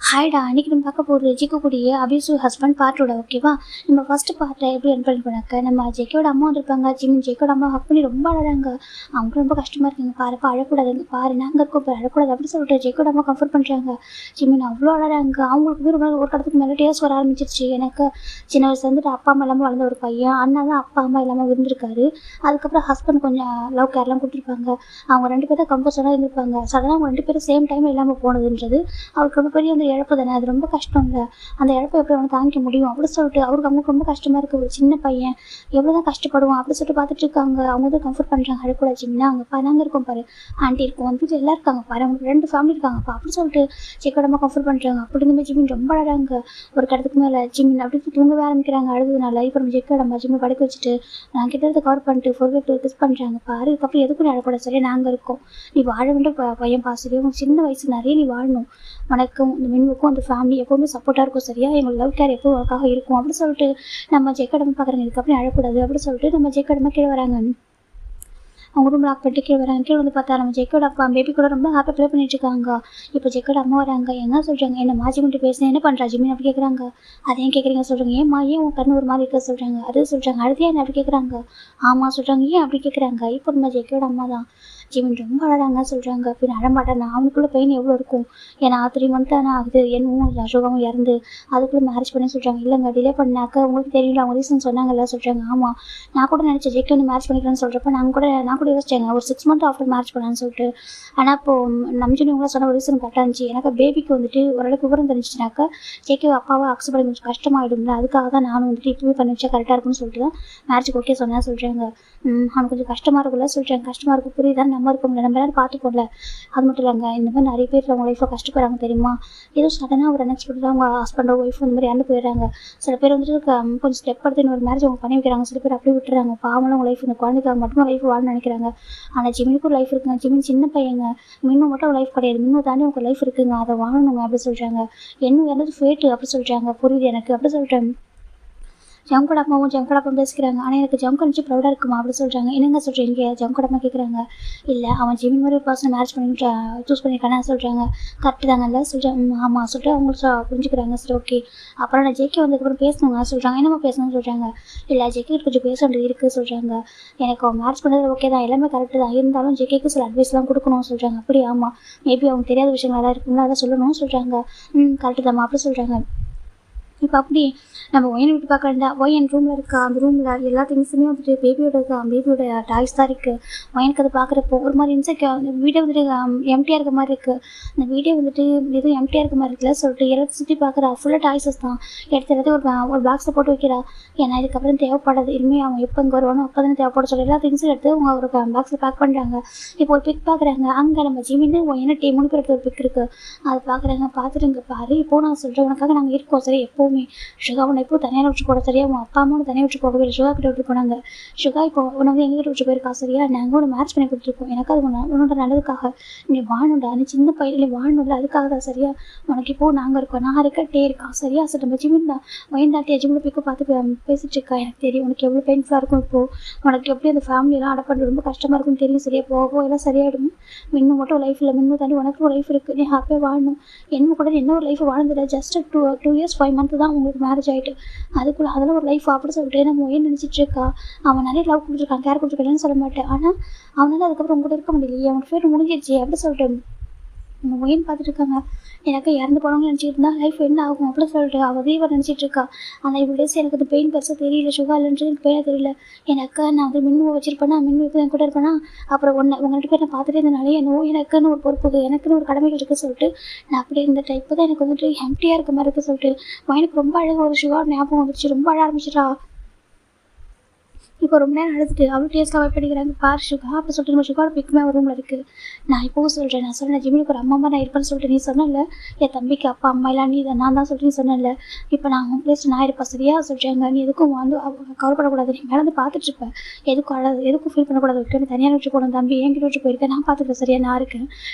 ஹாய்டா! அன்னைக்கு நம்ம பார்க்க போறது ஜிக்குக்குடிய அபியூசிவ் ஹஸ்பண்ட் பார்ட்டோட ஓகேவா? நம்ம ஃபர்ஸ்ட் பார்ட்ல எப்படி ரன் பண்ணிருப்போனாக்க, நம்ம ஜெக்கியோட அம்மா வந்திருப்பாங்க. ஜெக்கியோட அம்மா ஹக் பண்ணி ரொம்ப அழறாங்க. அவங்களுக்கு ரொம்ப கஷ்டமா இருக்குங்க. பாருப்பா அழக்கூடாது, பாரு நாங்க இருக்கோம் பாரு அழக்கூடாது அப்படின்னு சொல்லிட்டு ஜெக்கியோட அம்மா கம்ஃபர்ட் பண்றாங்க. ஜிமின் அவ்வளோ அழறாங்க. அவங்களுக்கு ஒரு கடத்துக்கு மேலே டேஸ் வர ஆரம்பிச்சிருச்சு. எனக்கு சின்ன வயசுல வந்துட்டு அப்பா அம்மா இல்லாமல் வளர்ந்த ஒரு பையன். அண்ணா தான் அப்பா அம்மா இல்லாமல் இருந்திருக்காரு. அதுக்கப்புறம் ஹஸ்பண்ட் கொஞ்சம் லவ் கேர்லாம் கொடுத்துருப்பாங்க. அவங்க 2 பேரும் கம்போஸராக இருந்திருப்பாங்க. சடனாக அவங்க 2 பேரும் சேம் டைம் இல்லாமல் போனதுன்றது அவருக்கு ரொம்ப பெரிய அந்த இழப்பு தானே. அது ரொம்ப கஷ்டம் இல்லை. அந்த இழப்பை எப்படி அவனை தாங்கிக்க முடியும் அப்படின்னு சொல்லிட்டு அவங்களுக்கு ரொம்ப கஷ்டமாக இருக்குது. ஒரு சின்ன பையன் எவ்வளோ தான் கஷ்டப்படுவான் அப்படின்னு சொல்லிட்டு பார்த்துட்டு இருக்காங்க. அவங்க வந்து கம்ஃபர்ட் பண்ணுறாங்க. அழக்கூடாது ஜிமினா, அவங்க நாங்கள் இருக்கோம் பாரு, ஆண்டி இருக்கும், வந்து எல்லாம் இருக்காங்க பாரு, அவங்களுக்கு 2 ஃபேமிலி இருக்காங்கப்பா அப்படின்னு சொல்லிட்டு செக்கோடமாக கம்ஃபர்ட் பண்ணுறாங்க. அப்படி இருந்துமே ஜிமின் ரொம்ப அழகாங்க. ஒரு கடத்துக்கு மேலே ஜிமின் அப்படி தூங்கவே ஆரம்பிக்கிறாங்க அழுதுனால. இப்போ நம்ம செக்கோடமா ஜிம்மை படுக்க வச்சுட்டு நான் கிட்ட கவர் பண்ணிட்டு ஃபோர்வேட் கிஸ் பண்ணுறாங்க பாரு. இதுக்கப்புறம் எதுக்கும் அழக்கூடாது சரியா, நாங்கள் இருக்கோம், நீ வாழ வேண்டிய பையன் பாசரி, உனக்கு சின்ன வயசு நிறைய நீ வாழணும், உனக்கும் இந்த மின்னுக்கும் அந்த ஃபேமிலி எப்போவுமே சப்போர்ட்டாக இருக்கும் சரியா, எங்களுக்கு லவ் கேர் எப்போ உனக்காக இருக்கும் அப்படின்னு சொல்லிட்டு நம்ம ஜெக்கடமை பார்க்குறாங்க. இதுக்கப்புறம் அழக்கூடாது அப்படின்னு சொல்லிட்டு நம்ம ஜெக்கடமை கீழே வராங்க. அவங்க ரூம் லாக் பண்ணிட்டு கீழே வராங்க. கீழே வந்து பார்த்தா நம்ம ஜெக்கோட அப்பா பேபி கூட ரொம்ப ஹாப்பியாக ப்ளே பண்ணிட்டு இருக்காங்க. இப்போ ஜெக்கோட அம்மா வராங்க. என்ன சொல்கிறாங்க, என்ன மாஜி மட்டும் பேசுனேன், என்ன பண்ணுறா ஜிமின் அப்படி கேட்குறாங்க. அதையும் கேட்குறீங்க சொல்கிறாங்க. ஏம்மா ஏன் உன் கண்ணு ஒரு மாதிரி இருக்க சொல்கிறாங்க. அது சொல்கிறாங்க. அடுத்தே என்ன அப்படி கேட்குறாங்க. ஆமாம் சொல்கிறாங்க. ஏன் அப்படி கேட்குறாங்க. இப்போ நம்ம ஜெக்கோட அம்மா தான் ஜிமின் ரொம்ப அழகாங்க சொல்கிறாங்க. பின் அழமாட்டேன், நான் அவனுக்குள்ளே பெயின் எவ்வளோ இருக்கும், ஏன்னா 3 மந்த் தானே ஆகுது என்னவும் அசோகாவும் இறந்து, அதுக்குள்ளே மேரேஜ் பண்ணி சொல்கிறாங்க. இல்லைங்க டிலே பண்ணாக்க உங்களுக்கு தெரியல, அவங்க ரீசன் சொன்னாங்கல்ல சொல்கிறாங்க. ஆமாம் நான் கூட நினச்சேன் ஜெக்கி வந்து மேரேஜ் பண்ணிக்கிறேன்னு சொல்கிறப்ப நான் கூட யோசிச்சேங்க ஒரு 6 மந்த் ஆஃப்டர் மேரேஜ் பண்ணான்னு சொல்லிட்டு. ஆனால் இப்போது நம்பிச்சுனவங்களாம் சொன்ன ஒரு ரீசன் கரெக்டாக இருந்துச்சு. எனக்கு பேபிக்கு வந்துட்டு ஓரளவுக்கு விவரம் தெரிஞ்சிச்சுனாக்கா ஜெக்கி அப்பாவை அக்செப்ட் பண்ணி கொஞ்சம் கஷ்டமாயிடும்ல, அதுக்காக தான் நானும் வந்துட்டு இப்போவே பண்ணி வச்சா கரெக்டாக இருக்கும்னு சொல்லிட்டு தான் மேரேஜுக்கு ஓகே சொன்னேன் சொல்கிறாங்க. அவனுக்கு கொஞ்சம் கஷ்டமாக இருக்கும்ல சொல்கிறாங்க. கஷ்டமாக இருக்கும் புரியுதான்னு நம்ம இருக்கோம்ல, நம்ம எல்லாரும் பார்த்துக்கோம்ல. அது மட்டும் இல்லைங்க, இந்த மாதிரி நிறைய பேர் அவங்க லைஃப்பில் கஷ்டப்படுறாங்க தெரியுமா. ஏதோ சடனாக ஒரு அன்எக்ஸ்பெக்டடாக அவங்க ஹஸ்பண்டோ ஒய்ஃப் இந்த மாதிரி இறந்து போயிடுறாங்க. சில பேர் வந்துட்டு கொஞ்சம் ஸ்டெப் எடுத்து இன்னொரு மேரேஜ் அவங்க பண்ணி வைக்கிறாங்க. சில பேர் அப்படியே விட்டுறாங்க. பாவம் அவங்க லைஃப் இந்த குழந்தைக்காக மட்டும் லைஃப் வாழணும்னு நினைக்கிறாங்க. ஆனால் ஜிமினுக்கும் லைஃப் இருக்குங்க. ஜிமின் சின்ன பையங்க, மின்னும் மட்டும் லைஃப் கிடையாது, மின்னும் தாண்டி உங்கள் லைஃப் இருக்குங்க, அதை வாழணுங்க அப்படி சொல்கிறாங்க. இன்னும் இறந்தது ஃபேட்டு அப்படி சொல்கிறாங்க. புரியுது எனக்கு அப்படி சொல்கிறேன். ஜம்கோட அப்பாவும் பேசிக்கிறாங்க. ஆனால் எனக்கு ஜம்கோ நினச்சி ப்ரௌடாக இருக்குமா அப்படி சொல்கிறாங்க. என்னங்க சொல்கிறீங்க ஜம்கோட அம்மா கேட்குறாங்க. இல்லை அவன் ஜிமின் மாதிரி ஒரு பர்சனை மேரேஜ் பண்ணி சூஸ் பண்ணியிருக்கானே சொல்கிறாங்க. கரெக்டு தாங்கல்ல சொல்கிறாங்க. ஆமாம் சொல்லிட்டு அவங்க புரிஞ்சுக்கிறாங்க. சரி ஓகே, அப்புறம் நான் ஜேகே வந்ததுக்கப்புறம் பேசணுங்க சொல்கிறாங்க. என்னம்மா பேசணும்னு சொல்கிறாங்க. இல்லை ஜேகே கொஞ்சம் பேச வேண்டியது இருக்குது சொல்கிறாங்க. எனக்கு அவன் மேரேஜ் பண்ணுறது ஓகே தான், எல்லாமே கரெக்டு தான், இருந்தாலும் ஜேகேக்கு சில அட்வைஸ்லாம் கொடுக்கணும்னு சொல்கிறாங்க. அப்படி ஆமாம், மேபி அவங்க தெரியாத விஷயங்கள் எல்லாம் இருக்குங்களா, அதை சொல்லணும்னு சொல்கிறாங்க. கரெக்டு தான்மா அப்படி சொல்கிறாங்க. இப்போ அப்படி நம்ம ஒயன் விட்டு பார்க்கறா ஒயன் ரூமில் இருக்கா, அந்த ரூமில் எல்லா திங்ஸுமே வந்துட்டு பேபியோட டாய்ஸ் தான் இருக்குது. ஒயனுக்கு அதை பார்க்குறப்போ ஒரு மாதிரி வீடே வந்துட்டு எம்டியாக இருக்க மாதிரி இருக்குது. அந்த வீடே வந்துட்டு எதுவும் எம்டியாக இருக்க மாதிரி இருக்குல்ல சொல்லிட்டு எல்லாத்தையும் சுற்றி பார்க்குறா. ஃபுல்லாக டாய்ஸஸ் தான் எடுத்து ஒரு பாக்ஸில் போட்டு வைக்கிறா. ஏன்னா இதுக்கப்புறம் தேவைப்படாது, இனிமேல் அவன் எப்போ இங்கே வருவானோ அப்போ தானே தேவைப்பட சொல்லி எல்லா திங்ஸும் எடுத்து அவங்க ஒரு பாக்ஸில் பேக் பண்ணுறாங்க. இப்போ ஒரு பிக் பார்க்குறாங்க. அங்கே நம்ம ஜிமின்னு ஒயனை 3 பேர் ஒரு பிக் இருக்குது. அதை பார்க்குறாங்க. பார்த்துட்டு பாரு இப்போ நான் சொல்கிறேன் உனக்காக நாங்கள் இருக்கோம் சரி, எப்போவுமே சுகா உன்னை இப்போ தனியாக விட்டு போட சரியா, உன் அப்பா அம்மா தனியாக விட்டு போகவே இல்லை, சுகா கிட்ட விட்டு போனாங்க. சுகா இப்போ உன்னை வந்து எங்கள் கிட்ட விட்டு போயிருக்கா சரியா, நாங்கள் உன்னை மேரேஜ் பண்ணி கொடுத்துருக்கோம், எனக்கு அது உன்னோட நல்லதுக்காக, நீ வாழணும்டா, நீ சின்ன பையன் நீ வாழணும்ல, அதுக்காக தான் சரியா, உனக்கு இப்போது நாங்கள் இருக்கோம், நான் இருக்கட்டே இருக்கா சரியா. சரி நம்ம ஜிமின் தான் வயந்தாட்டி எஜிமில் போய்க்கு பார்த்து பேசிட்டு இருக்கா. எனக்கு தெரியும் உனக்கு எவ்வளோ பெயின்ஃபுல்லாக இருக்கும், இப்போது உனக்கு எப்படி அந்த ஃபேமிலியெல்லாம் அடை பண்ணுறது ரொம்ப கஷ்டமாக இருக்கும்னு தெரியும் சரியா. போக எல்லாம் சரியாயிடும். இன்னும் மட்டும் லைஃப் இல்லை, இன்னும் தாண்டி உனக்கு ஒரு லைஃப் இருக்குது, நீ ஹாப்பியாக வாழணும். என்ன கூட என்ன ஒரு லைஃப் வாழ்ந்துட, ஜஸ்ட் 2 years 5 months தான் உங்களுக்கு மேரேஜ் ஆகிட்டு, அதுக்குள்ளே அதெல்லாம் ஒரு லைஃப் அப்படி சொல்லிட்டு நம்ம ஏன் நினச்சிட்டு இருக்கா. அவன் நிறைய லவ் கொடுத்துருக்கான், கேர் கொடுத்துருக்கான்னு சொல்ல மாட்டேன், ஆனால் அவனால் அதுக்கப்புறம் உங்கள்கிட்ட இருக்க முடியலையே, அவன் ஃபேர் முடிஞ்சிருச்சு அப்படி சொல்லிட்டு நம்ம ஒயின் பார்த்துட்டு இருக்காங்க. எனக்கு இறந்து போனவங்க நினச்சிட்டு இருந்தா லைஃப் என்ன ஆகும் அப்படின்னு சொல்லிட்டு அவள் இவர் நினச்சிட்டு இருக்கா. ஆனால் இவ்வளோ டேஸ் எனக்கு அந்த பெயின் பெருசாக தெரியல, சுகர் இல்லைன்றது எனக்கு பெயினாக தெரியல. எனக்கு நான் வந்து மின்னு வச்சிருப்பேன்னா, மின்னு இப்போ என் கூட இருப்பேன்னா, அப்புறம் உங்கள் 2 பேர் நான் பார்த்துட்டே இருந்தனாலே எனக்குன்னு ஒரு பொறுப்பு, எனக்குன்னு ஒரு கடமைகள் இருக்குது சொல்லிட்டு நான் அப்படியே இருந்துட்டேன். இப்போ தான் எனக்கு வந்துட்டு எம்டியாக இருக்க மாதிரி இருக்குது சொல்லிட்டு எனக்கு ரொம்ப அழகாக ஒரு சுகர் ஞாபகம் வந்துச்சு, ரொம்ப அழ ஆரம்பிச்சிட்டா. இப்போ ரொம்ப நேரம் அழுதுட்டு அவ்வளோ டேஸ்ட்டாக வைப் பண்ணிக்கிறாங்க. பார் சுகா அப்படி சொல்லிட்டு நம்ம சுகாவோட பிக்குமே ஒரு ரூமில் இருக்குது. நான் இப்போவும் சொல்கிறேன், நான் சொன்னேன் ஜிமினுக்கு ஒரு அம்மா நான் இருப்பேன்னு சொல்லிட்டு நீ சொன்னல, என் தம்பிக்கு அப்பா அம்மா எல்லாம் நீ நான் தான் சொல்லிட்டு நீ சொன்னல, இப்போ நான் உன் பிளேஸ் நான் இருப்பேன் சரியா சொல்கிறாங்க. நீ எதுக்கும் வந்து கவலைப்படக்கூடாது, நீ மேலே வந்து பார்த்துட்ருப்பேன், எதுக்கும் ஃபீல் பண்ணக்கூடாது, விட்டு நீ தனியாக வச்சு போகணும், தம்பி என்கிட்ட வச்சு போயிருக்கேன், நான் பார்த்துக்கிறேன் சரியா, நான் இருக்கேன்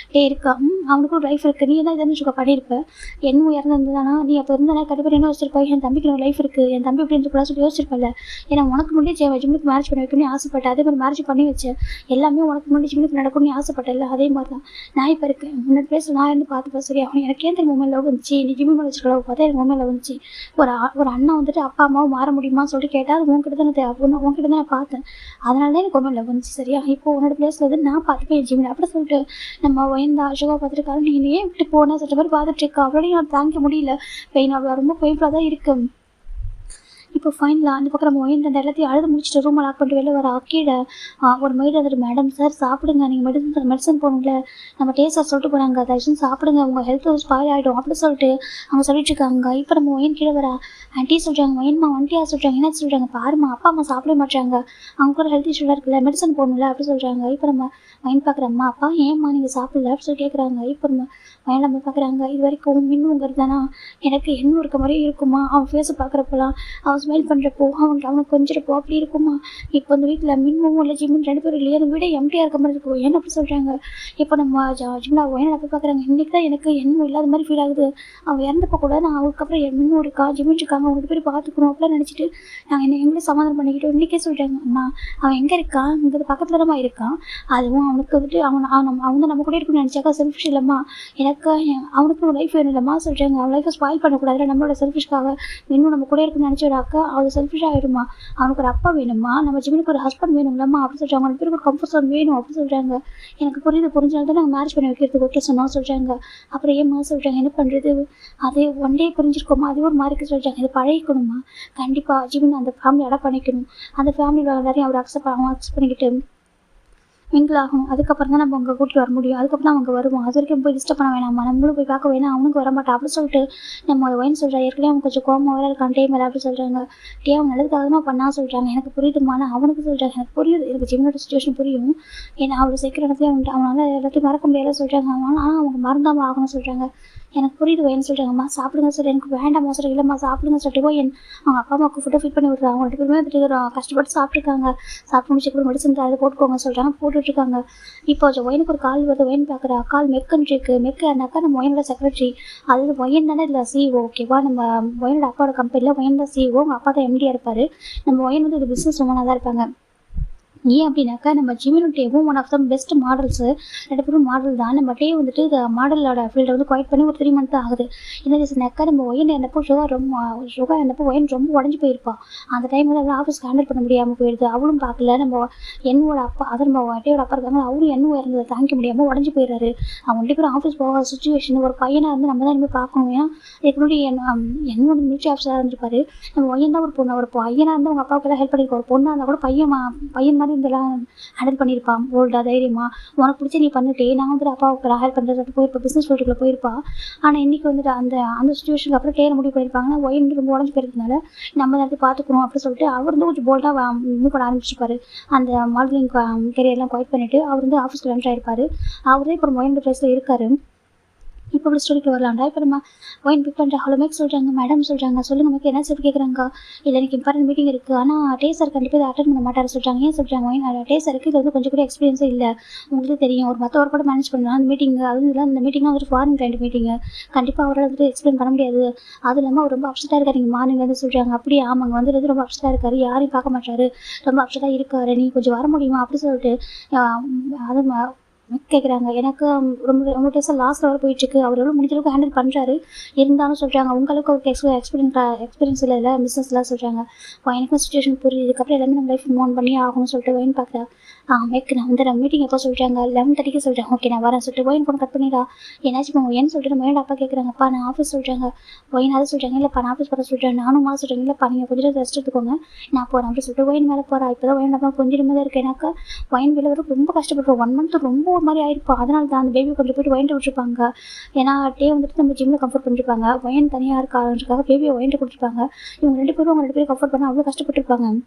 இருக்கா. அவனுக்கும் ஒரு லைஃப் இருக்குது, நீ தான் இதை சுகா பண்ணியிருப்பேன், என்னும் இறந்துருந்தானா நீ அப்போ இருந்தானா கண்டிப்பாக என்ன வச்சிருப்பேன், என் தம்பிக்கு ஒரு லைஃப் இருக்குது, என் தம்பி இப்படி இருக்கக்கூடாது சொல்லி யோசிச்சிருப்பேன்ல. ஏன்னா உனக்கு முன்னாடியே ஜிம்முக்கு மேரேஜ் பண்ணி வைக்கணும்னு ஆசைப்பட்டேன், அதே மாதிரி மேரேஜ் பண்ணி வச்சேன். எல்லாமே உனக்கு முன்னாடி ஜிம்முக்கு நடக்கணும்னு ஆசைப்பட்டேன்ல, அதே மாதிரி தான் நான் இப்போ இருக்கேன். முன்னாடி பிளேஸில் நான் இருந்து பார்த்துப்பேன். சரி அவன் எனக்கு ஏன் தெரியும் லவ் வந்துச்சு, நீ ஜிம்மு மேலே வச்சுக்க லவ் பார்த்தா எனக்கு உண்மையில வந்துச்சு. ஒரு அண்ணா வந்துட்டு அப்பா அம்மாவும் மாற முடியுமான்னு சொல்லிட்டு கேட்டால் அது உங்ககிட்ட தானே உங்ககிட்ட தான் நான் பார்த்தேன், அதனால தான் எனக்கு உண்மையில வந்துச்சு. சரியா இப்போ உன்னோட பிளேஸில் வந்து நான் பார்த்துப்பேன் ஜிம்மில் அப்படி சொல்லிட்டு நம்ம வயந்தா அசோகா பார்த்துட்டு நீ ஏன் விட்டு போன சொல்கிற மாதிரி பார்த்துட்டு இருக்கா. அவளோடையும் நான் தாங்கிக்க முடியல, பெயின் அவ்வளோ ரொம்ப பெயின்ஃபுல்லாக தான் இருக்கு. இப்போ ஃபைனலாக அந்த பக்கம் நம்ம ஒயின் அந்த எல்லாத்தையும் அழுது முடிச்சுட்டு ரூமை லாக் பண்ணிட்டு வெளில வர கீழே ஒரு மெய்டு வந்துட்டு மேடம் சார் சாப்பிடுங்க, நீங்கள் மெடிசன் போகணும்ல நம்ம டேஸ்ட் சொல்லிட்டு போனாங்க, தயவுசெய்து சாப்பிடுங்க, உங்கள் ஹெல்த் ஸ்பாயில் ஆகிடும் அப்படி சொல்லிட்டு அவங்க சொல்லிட்டு இருக்காங்க. இப்போ நம்ம ஒயின் கீழே வர ஆன்ட்டி சொல்கிறாங்க, ஒயின்மா ஒன்ட்டியா சொல்கிறாங்க, என்ன சொல்கிறாங்க பாருமா அப்பா அம்மா சாப்பிட மாட்டாங்க, அவங்க கூட ஹெல்த் இஷ்யூலாம் இருக்குல்ல மெடிசன் போகணும்ல அப்படி சொல்கிறாங்க. இப்போ நம்ம ஒயின் பார்க்குற அம்மா அப்பா ஏம்மா நீங்கள் சாப்பிடல அப்படி சொல்லி கேட்குறாங்க. இப்போ நம்ம ஒயின் நம்ம பார்க்குறாங்க, இது வரைக்கும் மின்னுங்கிறது தானா எனக்கு எண்ணம் இருக்க மாதிரி இருக்குமா, அவன் ஃபேஸை பார்க்குறப்பெல்லாம் அவன் ஸ்மைல் பண்ணுறப்போ அவனுக்கு கொஞ்சிறப்போ அப்படி இருக்குமா. இப்போ அந்த வீட்டில் மின்மும் இல்லை ஜிம்மின் 2 பேரும் இல்லையா, அந்த வீடே எம்டியாக இருக்க மாதிரி இருக்கும் ஏன்னு அப்படி சொல்கிறாங்க. இப்போ நம்ம ஜிம்மில் ஒயனை போய் பார்க்குறாங்க, இன்றைக்கி தான் எனக்கு எண்ணம் இல்லாத மாதிரி ஃபீல் ஆகுது, அவன் இறந்தப்போ கூட நான் அதுக்கப்புறம் மின்னும் இருக்கா ஜிம்மின் இருக்காங்க அவங்க பேர் பார்த்துக்கணும் அப்படிலாம் நினச்சிட்டு நாங்கள் எங்களே சமாதானம் பண்ணிக்கிட்டோம். இன்றைக்கே சொல்கிறாங்க அம்மா அவன் எங்கே இருக்கான், இந்த பக்கத்தில் தான் இருக்கான், அதுவும் அவனுக்கு வந்துட்டு அவன் நம்ம கூட இருக்குன்னு நினச்சாக்கா செல்ஃபிஷ் இல்லைம்மா, எனக்கு அவனுக்கு ஒரு லைஃப் வேணும் இல்லைம்மா சொல்கிறாங்க. அவன் லைஃப்பை ஸ்பாயில் பண்ணக்கூடாது, நம்மளோட செல்ஃபிஷ்காக இன்னும் நம்ம கூட இருக்குன்னு நினச்சோடாக்கா அது செல்ஃபிஷாக ஆகிடுமா. அவனுக்கு ஒரு அப்பா வேணுமா, நம்ம ஜிம்முக்கு ஒரு ஹஸ்பண்ட் வேணும்லம்மா அப்படி சொல்கிறாங்க. 2 பேருக்கு ஒரு கம்ஃபர்ட் ஜோன் வேணும் அப்படி சொல்கிறாங்க. எனக்கு புரிஞ்சாலும் தான் நாங்கள் மேரேஜ் பண்ணி வைக்கிறதுக்கு ஓகே சொன்னோம் சொல்கிறாங்க. அப்புறம் ஏம்மா சொல்கிறாங்க என்ன பண்ணுறது, அதே ஒன் டே புரிஞ்சிருக்கோமா அதே ஒரு மாதிரி சொல்கிறாங்க. இது பழகிக்கணுமா, கண்டிப்பாக ஜிம்மின் அந்த ஃபேமிலி அடாப்ட் பண்ணிக்கணும், அந்த ஃபேமிலியில் எல்லாரையும் அவர் அக்செப்ட் பண்ணிக்கிட்டு மிங்கிள் ஆகணும், அதுக்கப்புறம் தான் நம்ம அங்கே கூட்டிட்டு வர முடியும், அதுக்கப்புறம் தான் அவங்க வருவோம், அது வரைக்கும் போய் டிஸ்டர்ப் பண்ண வேணாமா, நம்மளும் போய் பார்க்க வேணாம், அவனுக்கு வரமாட்டான் அப்படி சொல்லிட்டு நம்ம ஒயின் சொல்கிறான். ஏற்கனவே அவன் கொஞ்சம் கோவமாக வேறு இருக்கான் டே மேலே அப்படி சொல்கிறாங்க. அவன் நல்லதுக்காக தான் பண்ணா சொல்கிறாங்க, எனக்கு புரியுதுமா, ஆனால் அவனுக்கு சொல்கிறாங்க எனக்கு புரியுது, எனக்கு ஜிம்மினோட சுச்சுவேஷன் புரியும், ஏன்னா அவ்வளோ சீக்கிரம் இடத்துல அவனால் எல்லாத்தையும் மறக்க முடியாத சொல்கிறாங்க, ஆனால் அவங்க மறந்தாமல் ஆகணும்னு சொல்கிறாங்க. எனக்கு புரியுது ஒயன்னு சொல்கிறாங்கம்மா சாப்பிடுங்க சார், எனக்கு வேண்டாம்மா சார், இல்லைம்மா சாப்பிடுங்க சொல்லிட்டு என் அவங்க அப்பா அம்மாவுக்கு ஃபுட்டை ஃபிட் பண்ணி விட்றாங்க, அவங்க 2 பேருமே வந்துட்டு கஷ்டப்பட்டு சாப்பிட்ருக்காங்க, சாப்பிட்டு முடிச்சுட்டு மெடிசன் அதை போட்டுக்கோங்க சொல்கிறாங்க, போட்டுட்ருக்காங்க. இப்போ ஒயனுக்கு ஒரு கால் வருது, ஒயன் பார்க்குறா கால் மெக்குன்னு இருக்கு, மெக்குனாக்கா நம்ம ஒயனோட செக்ரட்டரி, அது ஒயன் தானே இல்லை சிஇஓ ஓகேவா, நம்ம ஒயனோட அப்பாவோட கம்பெனியில் ஒயன் தான் சிஇஓ, உங்கள் அப்பா தான் எம்டியாக இருப்பார், நம்ம ஒயன் வந்து ஒரு பிஸ்னஸ் உமனாக தான் இருப்பாங்க. ஏன் அப்படின்னாக்கா நம்ம ஜிமினும் டேவும் one of the best models, 2 பேரும் மாடல் தான். நம்ம டே வந்துட்டு மாடலோட ஃபீல்டை வந்து குவைட் பண்ணி ஒரு 3 month தான் ஆகுது. என்ன ரீசன்னாக்கா நம்ம ஒயன் இருந்தப்போ சுகா இருந்தப்போ ஒயன் ரொம்ப உடஞ்சி போயிருப்பாள், அந்த டைம் வந்து அவள் ஆஃபீஸ்க்கு ஹேண்டில் பண்ண முடியாமல் போயிடுது, அவளும் பார்க்கல நம்ம என்னோட அப்பா அதை நம்ம டேயோட அப்பா இருக்காங்க, அவரும் என்னும் இறந்ததை தாங்கிக்க முடியாமல் உடஞ்சி போயிடுறாரு. அவங்க 2 பேரும் ஆஃபீஸ் போக சுச்சுவேஷன், ஒரு பையனாக இருந்து நம்ம தான் இனிமேல் பார்க்கணும், ஏன்னா இதுக்கு முன்னாடி என்ன வந்து மிலிட்ரி ஆஃபீஸராக இருந்திருப்பாரு, நம்ம ஒயன் தான் ஒரு பொண்ணு, ஒரு பையனாக இருந்து அவங்க அப்பாவுக்கு எல்லாம் ஹெல்ப் பண்ணியிருக்கோம், ஒரு பொண்ணாக இருந்தால் கூட பையன் மாதிரி இதெல்லாம் ஹேண்டில் பண்ணியிருப்பான் போல்டா தைரியமாக, உனக்கு பிடிச்சி நீ பண்ணிட்டே நான் வந்துட்டு அப்பாவுக்கு ஹெல்ப் பண்ணுறது போயிருப்பா, பிஸ்னஸ் ஃபீல்டுக்குள்ளே போயிருப்பா. ஆனால் இன்றைக்கி வந்துட்டு அந்த சுச்சுவேஷனுக்கு அப்புறம் டேரை முடிவு பண்ணியிருப்பாங்கன்னா ஒயின் ரொம்ப உடஞ்சி போயிருந்தனால நம்ம அதை பார்த்துக்கணும் அப்படின்னு சொல்லிட்டு அவர் வந்து கொஞ்சம் போல்டாக மூவ் பண்ண ஆரம்பிச்சிருப்பாரு. அந்த மாடலிங் கெரியர்லாம் குவைட் பண்ணிவிட்டு அவர் வந்து ஆஃபீஸ்க்கு லன்ச் ஆகிருப்பார். அவர் தான் இப்போ ஒயின் பிளேஸில் இருக்கார். இப்போ இப்படி ஸ்டோரிக்கு வரலாம்டா. இப்போ நம்ம ஒயின் பிக் பண்ணுற ஹலோ மேக் சொல்கிறாங்க, மேடம் சொல்கிறாங்க, சொல்லுங்கள் மேக் என்ன சொல்லி கேட்குறாங்க, இல்லை எனக்கு இம்பார்ட்டன்ட் மீட்டிங் இருக்குது, ஆனால் டேசர் கண்டிப்பாக இதை அட்டன் பண்ண மாட்டார் சொல்கிறாங்க. ஏன் சொல்கிறாங்க ஒயின் டேசருக்கு இது வந்து கொஞ்சம் கூட எக்ஸ்பீரியன்ஸே இல்லை, உங்களுக்கு தெரியும் ஒரு மற்ற ஒர்க் கூட மேனேஜ் பண்ணலாம், அந்த மீட்டிங் அதுவும் இல்லை, அந்த மீட்டிங்லாம் வந்துட்டு ஃபாரின் கிளைண்ட் மீட்டிங்கு, கண்டிப்பாக அவரால் வந்துட்டு எக்ஸ்பிளைன் பண்ண முடியாது, அதுவும் இல்லாமல் அவர் ரொம்ப அப்செட்டாக இருக்கார், நீங்கள் மார்னிங்லேருந்து சொல்கிறாங்க. அப்படியே ஆமாங்க வந்து ரொம்ப அப்செட்டாக இருக்கார், யாரையும் பார்க்க மாட்டார், ரொம்ப அப்செட்டாக இருக்கார், நீங்கள் கொஞ்சம் வர முடியுமா அப்படி சொல்லிட்டு அது கேட்குறாங்க. எனக்கு ரொம்ப டேஸாக லாஸ்ட்டில் வர போயிட்டுருக்கு, அவர் எவ்வளோ முடிஞ்ச அளவுக்கு ஹேண்டில் பண்ணுறாரு, இருந்தாலும் சொல்கிறாங்க உங்களுக்கு அவருக்கு எக்ஸ்பீரியன்ஸ் இல்லை பிஸ்னஸ்லாம் சொல்கிறாங்க. எனக்கும் சுச்சுவேஷன் புரியுது, இதுக்கப்புறம் எல்லாமே நம்ம லைஃப் மூவ் பண்ணி ஆகணும்னு சொல்லிட்டு ஒயின் பார்க்குறேன். மேக் நான் வந்து நம்ம மீட்டிங் எப்போ சொல்கிறாங்க 11:30 சொல்கிறாங்க. ஓகே நான் வரேன் சொல்லிட்டு ஒயின் ஃபோன் கட் பண்ணிடா, என்னாச்சும் ஒயின் சொல்லிட்டு நம்ம ஒயின் அப்பா கேட்குறாங்கப்பா நான் ஆஃபீஸ் சொல்கிறாங்க, ஒயின் அதை சொல்கிறாங்க, இல்லைப்பா நான் ஆஃபீஸ் போகிற சொல்கிறேன், நானும் சொல்கிறாங்க, இல்லைப்பா நீங்கள் கொஞ்சம் ரெஸ்ட் எடுத்துக்கோங்க நான் போகிறேன் அப்படி சொல்லிட்டு ஒயின் மேலே போகிறா. இப்போ தான் ஒயின் அப்பா கொஞ்சம் நிம்மதியாக இருக்குது, எனக்கு ஒயின் வெளில வர ரொம்ப கஷ்டப்படுறோம், 1 month ரொம்ப ஒரு மாதிரி ஆயிருப்பா, அதனால தான் அந்த பேபி கொஞ்சம் போய்ட்டு ஒயின்ட்டு விட்டுருப்பாங்க, ஏன்னா டே வந்துட்டு நம்ம ஜிம்மில் கம்ஃபர்ட் பண்ணிருப்பாங்க, ஒயின் தனியாக இருக்காதுக்காக பேபியை ஒயின்ட்டு கொடுத்துருப்பாங்க, இவங்க 2 பேரும் கம்ஃபர்ட் பண்ண அவ்வளோ கஷ்டப்பட்டுருப்பாங்க.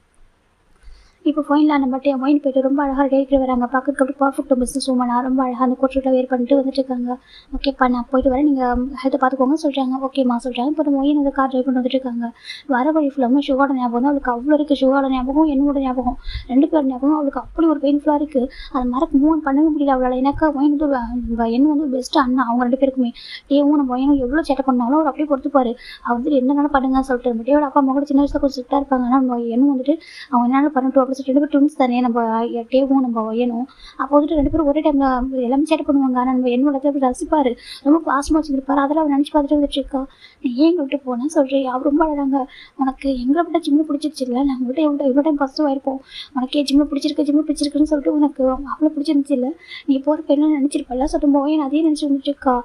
இப்போ ஃபைனலாக நம்ம ஒயின் போய்ட்டு ரொம்ப அழகாக டேக்கிட்டு வராங்க, பார்க்கறதுக்கு அப்படி பர்ஃபெக்ட் பிஸ்னஸ் உமனாக ரொம்ப அழகாக அந்த கோட்ரூட்டில் வேர் பண்ணிட்டு வந்துட்டு இருக்காங்க. ஓகேப்பா நான் போயிட்டு வரேன், நீங்கள் ஹெல்த்தை பார்த்துக்கோங்க சொல்கிறாங்க. ஓகேம்மா சொல்கிறாங்க. இப்போ நம்ம ஒயின் வந்து கார் ட்ரைவ் பண்ணி வந்துட்டு இருக்காங்க. வர வழி ஃபுல்லாமல் ஷுகாரோட ஞாபகம் தான் அவளுக்கு அவ்வளோ இருக்குது, ஷுகாரோட ஞாபகம் என்னோட ஞாபகம் 2 பேரோட ஞாபகம் அவளுக்கு அப்படி ஒரு பெயின்ஃபுல்லாக இருக்குது, அதை மூவ் பண்ணவே முடியல அவளால். எனக்கு ஒயின் வந்து என்ன வந்து பெஸ்ட்டு அண்ணா அவங்க 2 பேருக்குமே, டேவும் நம்ம ஒயினும் எவ்வளோ சேட்டை பண்ணாலும் அவர் அப்படியே பொறுத்துப்பார், அவர் வந்துட்டு என்னென்ன பண்ணுங்கன்னு சொல்லிட்டு நம்ம டேவோட அப்பா அம்மா கூட சின்ன வயசில் கொஞ்சம் ஸ்ட்ரிக்டாக இருப்பாங்க, ஆனால் நம்ம என்ன வந்துட்டு அவங்க என்னென்ன பண்ணட்டும் அப்படி சொல்லிட்டு 2 பேரும் ட்வின்ஸ் தானே நம்ம டேவும் நம்ம ஒய்யனும். அப்போ வந்துட்டு 2 பேரும் ஒரே டைமில் எல்லாமே சேட்டை பண்ணுவாங்க. ஆனால் நம்ம என்னோட அப்படி ரசிப்பார், ரொம்ப பாசமாக வச்சுருப்பாரு. அதெல்லாம் அவன் நினச்சி பார்த்துட்டு வந்துட்டு இருக்கா. நீ ஏன் எங்க விட்டு போனேன்னு சொல்கிறேன். அவர் ரொம்ப அழகாங்க. உனக்கு எங்களை விட ஜிம்மு பிடிச்சிருச்சு இல்லை, நாங்கள் விட்டு எவ்வளோ டைம் ஃபஸ்ட்டு ஆயிருப்போம். உனக்கே ஜிம்மு பிடிச்சிருக்குன்னு சொல்லிட்டு உனக்கு அவ்வளோ பிடிச்சிருந்துச்சு இல்லை, நீ போகிறப்ப என்ன நினச்சிருப்பல சொல்லிட்டு மோயன் அதையும் நினச்சி வந்துட்டு இருக்கா.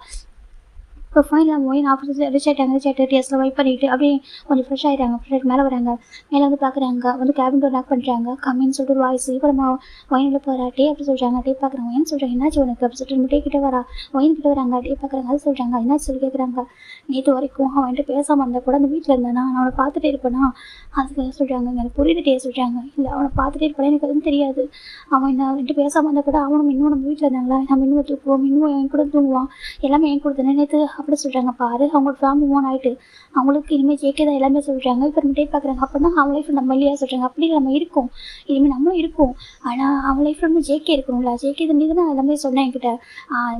இப்போ ஃபைனலாக மோயின் ஆஃபீஸ் ரிச் ஆகிட்டாங்க. டேஸ்ட்டில் வைப் பண்ணிவிட்டு அப்படியே கொஞ்சம் ஃப்ரெஷ் ஆகிட்டாங்க. ஃப்ரெஷ் மேலே வராங்க. மேலே வந்து பார்க்குறாங்க. வந்து கேபின் டோர் லாக் பண்ணுறாங்க. கம்மின்னு சொல்லிட்டு ஒரு வாய்ஸ். இப்போ நம்ம ஒயினில் போகிறா. டே அப்படி சொல்கிறாங்க. டே பார்க்குறாங்க. ஒயின் சொல்கிறாங்க என்னாச்சு உனக்கு அப்படி சொல்லிட்டு டே கிட்டே வரா. ஒயின் கிட்டே வராங்க. டே பார்க்குறாங்க. அது சொல்கிறாங்க என்னாச்சு சொல்லி கேட்குறாங்க. நேற்று வரைக்கும் அவன் வந்துட்டு பேசாமல் இருந்தால் கூட அந்த வீட்டில் இருந்தானா, நான் அவனை பார்த்துட்டே இருப்பேனா, அதுக்கு சொல்கிறாங்க எனக்கு புரியுது. டே சொல்கிறாங்க இல்லை அவனை பார்த்துட்டே இருப்பேன், எனக்கு அதுவும் தெரியாது. அவன் என்ன வந்துட்டு பேசாமல் இருந்தால் கூட அவனும் இன்னும் நம்ம வீட்டில் இருந்தாங்களா, நம்ம இன்னும் தூக்குவோம், இன்னும் என் கூட தூங்குவான், எல்லாமே என் கூட தானே நேற்று அப்படி சொல்கிறாங்க. பாரு அவங்களோட ஃபேமிலி மூவ் ஆகிட்டு அவங்களுக்கு இனிமேல் ஜேகே தான் எல்லாமே சொல்கிறாங்க. இப்போ நம்ம டே பார்க்குறாங்க. அப்படின்னா அவன் லைஃப் நம்ம இல்லையா சொல்கிறாங்க. அப்படி நம்ம இருக்கோம், இனிமேல் நம்மளும் இருக்கோம். ஆனால் அவன் லைஃப்பில் வந்து ஜேகே இருக்கணும்ல. ஜேகே நீ தானே எல்லாமே சொன்னேன் என்கிட்ட.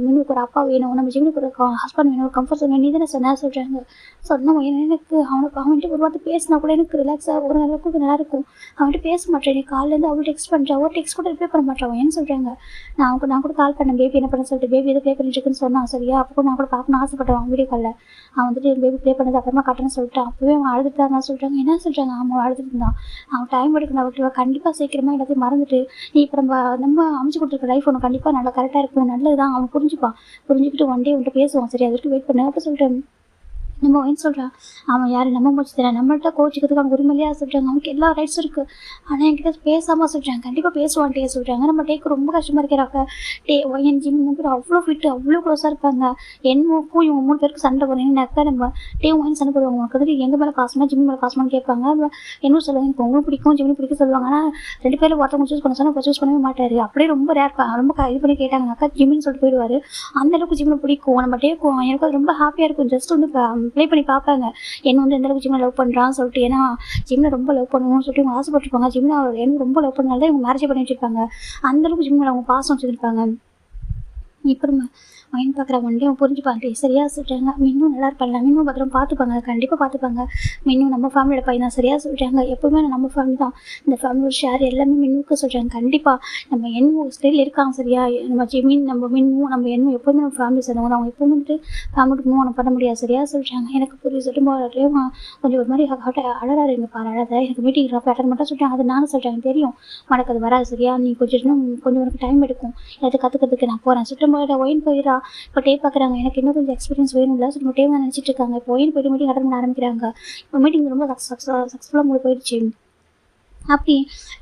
மின்னுக்கு ஒரு அப்பா வேணும், நம்ம ஜிம்முக்கு ஒரு ஹஸ்பண்ட் வேணும், ஒரு கம்ஃபர்ட் வேணும், நீ தானே சொன்ன சொல்கிறாங்க. சொன்னோம் எனக்கு அவன்கிட்ட ஒரு வார்த்தை பேசினா கூட எனக்கு ரிலாக்ஸாக ஒரு அளவுக்கு நல்லா இருக்கும். அவன்கிட்ட பேச மாட்டேன். நீ காலையிலேருந்து அவள் டெக்ஸ்ட் பண்ணுறேன், ஒரு டெக்ஸ்ட் கூட ரிப்ளை பண்ண மாட்டேன். ஏன்னு சொல்கிறாங்க. நான் கூட கால் பண்ணேன், பேபி என்ன பண்ண சொல்லிட்டு, பேபி எதை ப்ளே பண்ணிட்டு இருக்குன்னு சொன்னான். சரியா அப்போ கூட நான் கூட பார்க்கணும்னு ஆசைப்பட்டேன் வீடியோ காலில். அவன் வந்துட்டு என் பேபி ப்ளே பண்ணது அப்புறமா காட்டுன்னு சொல்லிட்டான். அப்போவே அவன் அழுதுட்டு தான் சொல்கிறாங்க. என்ன சொல்கிறாங்க. அவன் அழுதுட்டு இருந்தான். அவன் டைம் எடுக்கணும். ஓகேவா கண்டிப்பாக சீக்கிரமாக எல்லாத்தையும் மறந்துட்டு நீ இப்போ நம்ம அமைச்சு கொடுத்துருக்க லைஃப் ஒன்று கண்டிப்பாக நல்லா கரெக்டாக இருக்கும், நல்லது தான். அவன் புரிஞ்சுப்பான். புரிஞ்சுக்கிட்டு ஒன் டே வந்துட்டு பேசுவான். சரி அது வரைக்கும் வெயிட் பண்ணு அப்போ சொல்லிட்டேன். நம்ம ஒயின் சொல்கிறான். அவன் யார் நம்ம முடிச்சு தரேன், நம்மள்ட்ட கோச்சிக்கிறதுக்கு அவனுக்கு உரிமையிலேயே சொல்கிறாங்க. அவனுக்கு எல்லா ரைட்ஸும் இருக்குது. ஆனால் என்கிட்ட பேசாமல் சொல்கிறாங்க. கண்டிப்பாக பேசுவான் டே சொல்கிறாங்க. நம்ம டேக்கு ரொம்ப கஷ்டமாக இருக்கிறாங்க. டே ஒயின் ஜிம் பேர் அவ்வளோ ஃபிட்டு, அவ்வளோ க்ளோஸாக இருப்பாங்க. என்னக்கும் இவங்க 3 பேருக்கு சண்டை போடுறீங்கன்னாக்கா நம்ம டே ஒயின் சண்டை போடுவாங்க. உனக்கு வந்துட்டு எங்கள் மேலே பாசமாக ஜிம் மேலே பாசமானு கேட்பாங்க. என்ன சொல்லுவாங்க எனக்கு உங்களுக்கு பிடிக்கும் ஜிம்மு பிடிக்கும் சொல்லுவாங்க. ஆனால் 2 பேரில் ஒருத்தவங்க சூஸ் பண்ண சொன்னால் சூஸ் பண்ணவே மாட்டார். அப்படியே ரொம்ப ரேர் ரொம்ப இது பண்ணி கேட்டாங்கனாக்கா ஜிம்முன்னு சொல்லிட்டு போயிடுவார். அந்தளவுக்கு ஜிம்மில் பிடிக்கும். நம்ம டேக்கும் எனக்கு அது ரொம்ப ஹாப்பியாக இருக்கும். ஜஸ்ட் வந்து ப்ளே பண்ணி பார்ப்பாங்க என்ன வந்து எந்த அளவுக்கு ஜிம்மில் லவ் பண்ணுறான்னு சொல்லிட்டு. ஏன்னா ஜிம்மில் ரொம்ப லவ் பண்ணணும்னு சொல்லிட்டு இவங்க ஆசைப்பட்டிருப்பாங்க. ஜிம்மில் எனக்கு ரொம்ப லவ் பண்ணால்தான் இவங்க மேரேஜ் பண்ணி வச்சுருப்பாங்க. அந்தளவுக்கு ஜிம்மில் அவங்க பாசம் வச்சுருப்பாங்க. இப்போ நம்ம மைண்ட் பார்க்குற வண்டி அவன் புரிஞ்சுப்பாங்க. சரியாக சொல்கிறாங்க. மின்னும் நல்லா இருப்பாங்க, மின்னும் பத்திரம் பார்த்துப்பாங்க, கண்டிப்பாக பார்த்துப்பாங்க. மின்னும் நம்ம ஃபேமிலியோட பையன் தான். சரியாக சொல்கிறாங்க. எப்போவுமே நம்ம ஃபேமிலி தான். இந்த ஃபேமிலியோட ஷேர் எல்லாமே மின்னுக்கு சொல்கிறாங்க. கண்டிப்பாக நம்ம எண்ணும் ஸ்டைல் இருக்காங்க. சரியா நம்ம ஜிமின் நம்ம மின்னும் நம்ம எண்ணும் எப்போவுமே நம்ம ஃபேமிலி சேர்ந்தவங்க. அவங்க எப்போவுமே வந்துட்டு ஃபேமிலிக்கு மூவ் பண்ண முடியாது. சரியாக சொல்கிறாங்க. எனக்கு புரியுது சொல்லிட்டு கொஞ்சம் ஒரு மாதிரி அழகாக இருங்க பாரு அழகாக எனக்கு மீட்டிங் அட்டன் மட்டும் சொல்கிறாங்க. அது நானும் சொல்கிறாங்க தெரியும் உனக்கு அது வராது. சரியா நீ கொஞ்சம் உனக்கு டைம் எடுக்கும் எல்லாத்தையும் கற்றுக்கிறதுக்கு நான் போகிறேன் சொல்லிட்டு ஒயின் போயிடா. இப்போ டே பார்க்குறாங்க. எனக்கு இன்னும் கொஞ்சம் எக்ஸ்பீரியன்ஸ் வேணும்ல சொல்லிட்டு டே நினச்சிட்டு இருக்காங்க. இப்போ ஒயின் போய்ட்டு மீட்டிங் அட்டன் பண்ண ஆரம்பிக்கிறாங்க. இப்போ மீட்டிங் ரொம்ப சக்ஸஸ்ஃபுல்லாக முடிவு போயிடுச்சு. அப்படி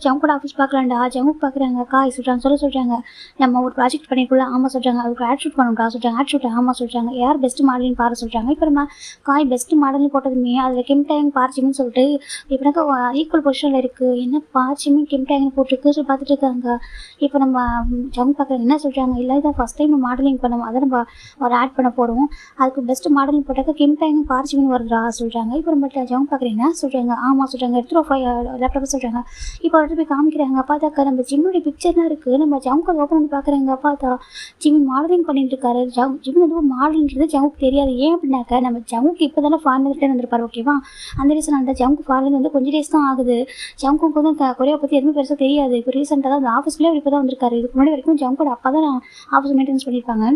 ஜவுங்கூட ஆஃபீஸ் பார்க்கலாம்டா. ஜவுக்கு பார்க்குறாங்க. காய் சொல்கிறாங்க. நம்ம ஒரு ப்ராஜெக்ட் பண்ணியிருக்கோம்ல. ஆமாம் சொல்கிறாங்க. அதுக்கு ஆட் ஷூட் பண்ணணும்டா சொல்கிறாங்க. ஆட் ஷூட் ஆமாம் சொல்கிறாங்க. யார் பெஸ்ட் மாடல்னு பாரு சொல்கிறாங்க. இப்போ நம்ம காய் பெஸ்ட் மாடல்னு போட்டதுமே அதில் கிம் டேங் பார்ச்சிமின்னு சொல்லிட்டு இப்போ எனக்கு ஈக்குவல் பொசிஷனில் இருக்குது. என்ன பார்ச்சிமின் கிம் டேங்னு போட்டுருக்கு சொல்லி பார்த்துட்டு இருக்காங்க. இப்போ நம்ம ஜவுங்க பார்க்குறாங்க. என்ன சொல்கிறாங்க. இல்லை இதான் ஃபஸ்ட் டைம் மாடலிங் பண்ணோம், அதை நம்ம ஒரு ஆட் பண்ண போகிறோம். அதுக்கு பெஸ்ட் மாடல்னு போட்டாக்க கிம் டேங் பார்ச்சிமின் வருதுடா சொல்கிறாங்க. இப்போ நம்ம ஜவுங்க பார்க்குறீங்கன்னா சொல்கிறாங்க. ஆமாம் சொல்கிறாங்க. எடுத்துகிட்டு லேப்டாப் சொல்கிறாங்க. இப்போ அவர்கிட்ட போய் காமிக்கிறாங்க. பார்த்தாக்கா நம்ம ஜிம்முடைய பிக்சர் தான் இருக்குது. நம்ம ஜவுக்கு ஓப்பன் பண்ணி பார்க்குறாங்க. பார்த்தா ஜிம் மாடலிங் பண்ணிட்டு இருக்காரு. ஜிம் வந்து மாடலிங்கிறது ஜவுக்கு தெரியாது. ஏன் அப்படின்னாக்கா நம்ம ஜவுக்கு இப்போ தானே ஃபாரின்லேருந்து வந்திருப்பாரு. ஓகேவா அந்த ரீசன் அந்த ஜவுக்கு ஃபாரின்லேருந்து வந்து கொஞ்சம் டேஸ் தான் ஆகுது. ஜவுக்கு வந்து கொரியா பற்றி எதுவுமே பெருசாக தெரியாது. இப்போ ரீசெண்டாக தான் அந்த ஆஃபீஸ்லேயே இப்போ தான் வந்திருக்காரு. இதுக்கு முன்னாடி வரைக்கும் ஜவுக்கோட அப்பா தான் ஆஃபீஸ் மெயின்டெனன்ஸ் பண்ணியிருப்பாங்க.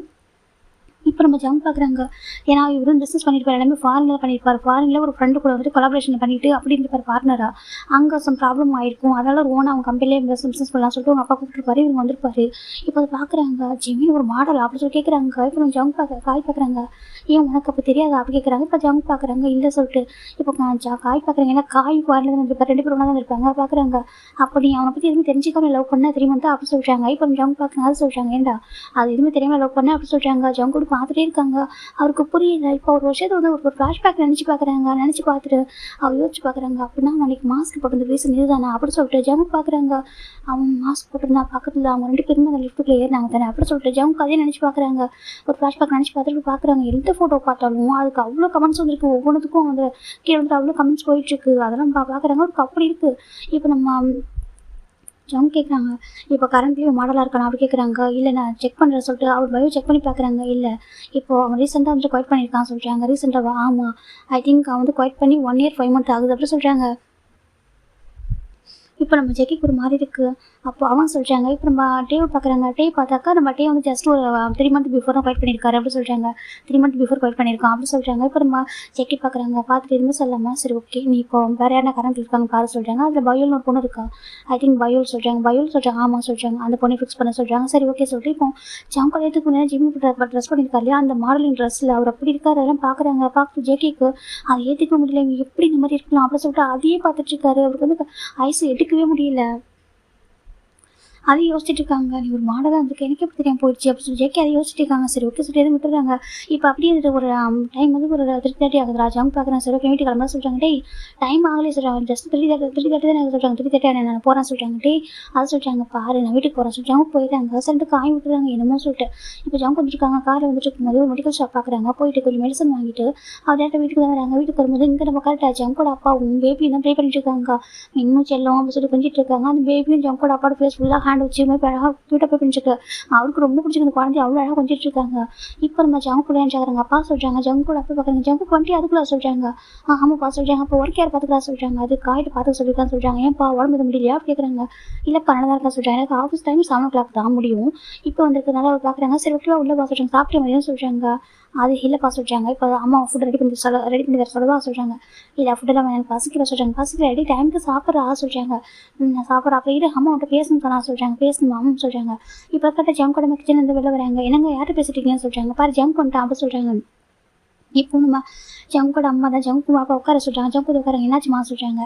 இப்போ நம்ம ஜவுங்க பார்க்குறாங்க. ஏன்னா இவரும் பிஸ்னஸ் பண்ணியிருப்பார், எல்லாமே ஃபாரினில் பண்ணியிருப்பார். ஃபாரினில் ஒரு ஃப்ரெண்டு கூட வந்துட்டு கொலாபரேஷன் பண்ணிட்டு அப்படி இருப்பார் பார்ட்னராக. அங்கே சம் ப்ராப்ளம் ஆகிருக்கும். அதனால் ஒரு ஓனாக அவங்க கம்பெனிலே பிஸ்னஸ் பண்ணலாம் சொல்லிட்டு அவங்க அப்பா கூப்பிட்டுருப்பாரு. இவங்க வந்திருப்பாரு. இப்போ அதை பார்க்குறாங்க. ஜிமின் ஒரு மாடல் அப்படி சொல்லி கேட்குறாங்க. இப்போ நம்ம ஜவுங்க காய் பார்க்குறாங்க. ஏன் உனக்கு அப்போ தெரியாது அப்படி கேட்குறாங்க. இப்போ ஜவுங்க பார்க்குறாங்க. இல்லை சொல்லிட்டு இப்போ காய் பார்க்குறாங்க. ஏன்னா காய் ஃபாரினில் தான் இருப்பார், 2 பேர் ஒன்றா தான் இருப்பாங்க. பார்க்குறாங்க. அப்படி அவனை பற்றி எதுவுமே தெரிஞ்சிக்காம லவ் பண்ண தெரியுமா அப்படி சொல்கிறாங்க. இப்போ ஜவுங்க பார்க்குறாங்க. அது சொல்கிறாங்க. ஏன்டா அது எதுவுமே தெரியாமல் லவ் பண்ண அப்படி சொல்கிறாங்க. ஜவுங்க கூட பார்த்துட்டே இருக்காங்க. அவருக்கு புரியல. இப்போ ஒரு வருஷத்தை வந்து ஒரு ஃப்ளாஷ்பேக் நினச்சி பார்க்குறாங்க. நினச்சி பார்த்துட்டு அவர் யோசிச்சு பார்க்குறாங்க. அப்படின்னா அன்றைக்கி மாஸ்க் போட்டு ரீசன் இதுதானே அப்படி சொல்லிட்டு ஜவுங்க பார்க்குறாங்க. அவன் மாஸ்க் போட்டிருந்தா பக்கத்தில் அவங்க 2 பேருமே அந்த லிஃப்ட்டுக்குள்ளே ஏறினாங்க தானே அப்படி சொல்லிட்டு ஜவுங்க அதே நினச்சி பார்க்குறாங்க. ஒரு ஃப்ளாஷ்பேக் நினச்சி பார்த்துட்டு பார்க்குறாங்க. எந்த ஃபோட்டோ பார்த்தாலும் அதுக்கு அவ்வளோ கமெண்ட்ஸ் வந்துருக்கு. ஒவ்வொன்றுத்துக்கும் அந்த கீழே வந்து அவ்வளோ கமெண்ட்ஸ் போயிட்டுருக்கு. அதெல்லாம் பார்க்குறாங்க. அவருக்கு அப்படி இருக்குது. இப்போ நம்ம ஜவுங்க கேட்குறாங்க. இப்போ கரண்ட்லி மாடலாக இருக்கானா அப்படி கேட்குறாங்க. இல்லை நான் செக் பண்ணுறேன் சொல்லிட்டு அவர் பயோ செக் பண்ணி பார்க்குறாங்க. இல்லை இப்போது அவன் ரீசெண்டாக வந்து குவைட் பண்ணியிருக்கான்னு சொல்கிறாங்க. ரீசெண்டாக ஆமாம் ஐ திங்க் அவன் வந்து குவைட் பண்ணி 1 year 5 months ஆகுது அப்படி சொல்கிறாங்க. இப்போ நம்ம ஜெக்கிக்கு ஒரு மாதிரி இருக்குது. அப்போ அவன் சொல்கிறாங்க, இப்போ நம்ம டேவை பார்க்குறாங்க. டே பார்த்தாக்கா நம்ம டே வந்து ஜஸ்ட் ஒரு 3 மந்த் பிஃபோர் தான் குவைட் பண்ணியிருக்காரு அப்படி சொல்கிறாங்க. 3 மந்த் பிஃபோர் குவைட் பண்ணியிருக்கான் அப்படி சொல்கிறாங்க. இப்போ நம்ம ஜெக்கி பார்க்குறாங்க. பார்த்துட்டு எதுவுமே சொல்லாமல் சரி ஓகே நீ இப்போ வேறு யாரா கரண்ட் இருக்காங்க பாரு சொல்கிறாங்க. அதில் பயோல்னு ஒரு பொண்ணு இருக்கா. ஐ திங்க் பயோல் சொல்கிறாங்க. பயோல் சொல்கிறாங்க. ஆமாம் சொல்கிறாங்க. அந்த பொண்ணை ஃபிக்ஸ் பண்ண சொல்கிறாங்க. சரி ஓகே சொல்லிட்டு இப்போ ஜாங்கோலேட்டுக்கு முன்னாடி ஜிம் ட்ரெஸ் பண்ணியிருக்காரு இல்லையா, அந்த மாடலிங் ட்ரெஸ்ஸில் அவர் அப்படி இருக்காரு. அதெல்லாம் பார்க்குறாங்க. பார்த்து ஜெக்கிக்கு அதை ஏற்றுக்க முடியல. இவங்க எப்படி இந்த மாதிரி இருக்கலாம் அப்படின்னு சொல்லிட்டு அதையே பார்த்துட்ருக்காரு. அவருக்கு வந்து ஐஸ் எடுக்கவே முடியல. அதை யோசிச்சுட்டு இருக்காங்க. நீ ஒரு மாடலாக இருந்திருக்க எனக்கு எப்படி தெரியாமல் போயிடுச்சு அப்படின்னு சொல்லி ஜேகே அதை யோசிச்சுட்டு இருக்காங்க. சரி ஓகே சொல்லி எதுவும் விட்டுறாங்க. இப்போ அப்படியே ஒரு டைம் வந்து ஒரு 3:30 ஆகுது. ராஜாவும் பார்க்குறேன். சரி ஓகே வீட்டுக்கு கிளம்பா சொல்கிறாங்க. டேய் டைம் ஆகலே சொல்கிறாங்க. ஜஸ்ட் 3:30 தான் சொல்கிறாங்க. 3:30 நான் போகிறேன் சொல்கிறாங்க. டேய் அதை சொல்கிறாங்க. பாரு நான் வீட்டுக்கு போகிறேன் சொல்கிறாங்க. போயிட்டாங்க. சொல்லிட்டு காய் விட்டுறாங்க என்னமோ சொல்லிட்டு. இப்போ ஜாங்க வந்துருக்காங்க. காரில் வந்துட்டு இருக்கும்போது ஒரு மெடிக்கல் ஷாப் பார்க்குறாங்க. போயிட்டு கொஞ்சம் மெடிசன் வாங்கிட்டு அவர் டேரக்டாக வீட்டுக்கு தான் வராங்க. வீட்டுக்கு வரும்போது இங்கே நம்ம கரெக்டாக ஜங்கோட அப்பா பேபி தான் ப்ரே பண்ணிட்டு இருக்காங்க. இன்னும் செல்லம் அப்படின்னு சொல்லி கொஞ்சிட்டு இருக்காங்க. அந்த பேபியும் ஜங்கோட அப்பாவோட ஃபேஸ் ஃபுல்லாக ஹேண்ட் வச்சு அழகாக க்யூட்டாக போய் பண்ணிட்டு அவருக்கு ரொம்ப பிடிச்சிருக்கு. அந்த குழந்தைய அவ்வளோ அழகாக கொஞ்சிட்டு இருக்காங்க. இப்போ நம்ம ஜங்கு கூட நினச்சாங்க. அப்பா சொல்கிறாங்க. ஜங்கோட அப்பா பார்க்குறாங்க. ஜங்கு வந்துட்டு அதுக்குள்ள சொல்கிறாங்க. ஆமாப்பா சொல்கிறாங்க. அப்போ ஒர்க் யார் பார்த்துக்கலாம் சொல்கிறாங்க. அது காயிட்டு பார்த்து சொல்லியிருக்கான்னு சொல்கிறாங்க. ஏன்ப்பா உடம்பு இது முடியலையா கேட்குறாங்க. இல்லைப்பா நல்லா தான் இருக்கா சொல்கிறாங்க. எனக்கு ஆஃபீஸ் டைம் 7 o'clock தான் முடியும். இப்போ வந்துருக்கனால அவர் பார்க்குறாங்க. சரி ஓகேவா உள்ள பா சொல்கிறாங்க. சாப்பிட்ட மாதிரியும் சொல்கிறாங்க. அது இல்லைப்பா சொல்கிறாங்க. இப்போ அம்மா ஃபுட் ரெடி பண்ணி தர சொல்லவா சொல்கிறாங்க. இல்லை ஃபுட்டெல்லாம் எனக்கு பசிக்கிற சொல்கிறாங்க. பசிக்கிற ரெடி டைமுக்கு சாப்பிட்றா சொல்கிறாங்க. நான் சாப்பிட்ற அப்போ இரு அம்மா அவன்கிட்ட பேசணும் சொன்னா சொல்கிறாங்க. பேசணும் அம்மா சொல்கிறாங்க. இப்போ கரெக்டாக ஜங்க் கூட கிச்சன் வந்து வெளில வராங்க. என்னங்க யார்கிட்ட பேசிட்டீங்கன்னு சொல்கிறாங்க. பாரு ஜங்க் பண்ணிட்டான் அப்படி சொல்கிறாங்க. இப்போ நம்ம ஜங்கோட அம்மா தான் ஜங்கு அப்பா உட்கார சொல்கிறாங்க. ஜங்கு உட்காராங்க. என்னாச்சுமா சொல்கிறாங்க.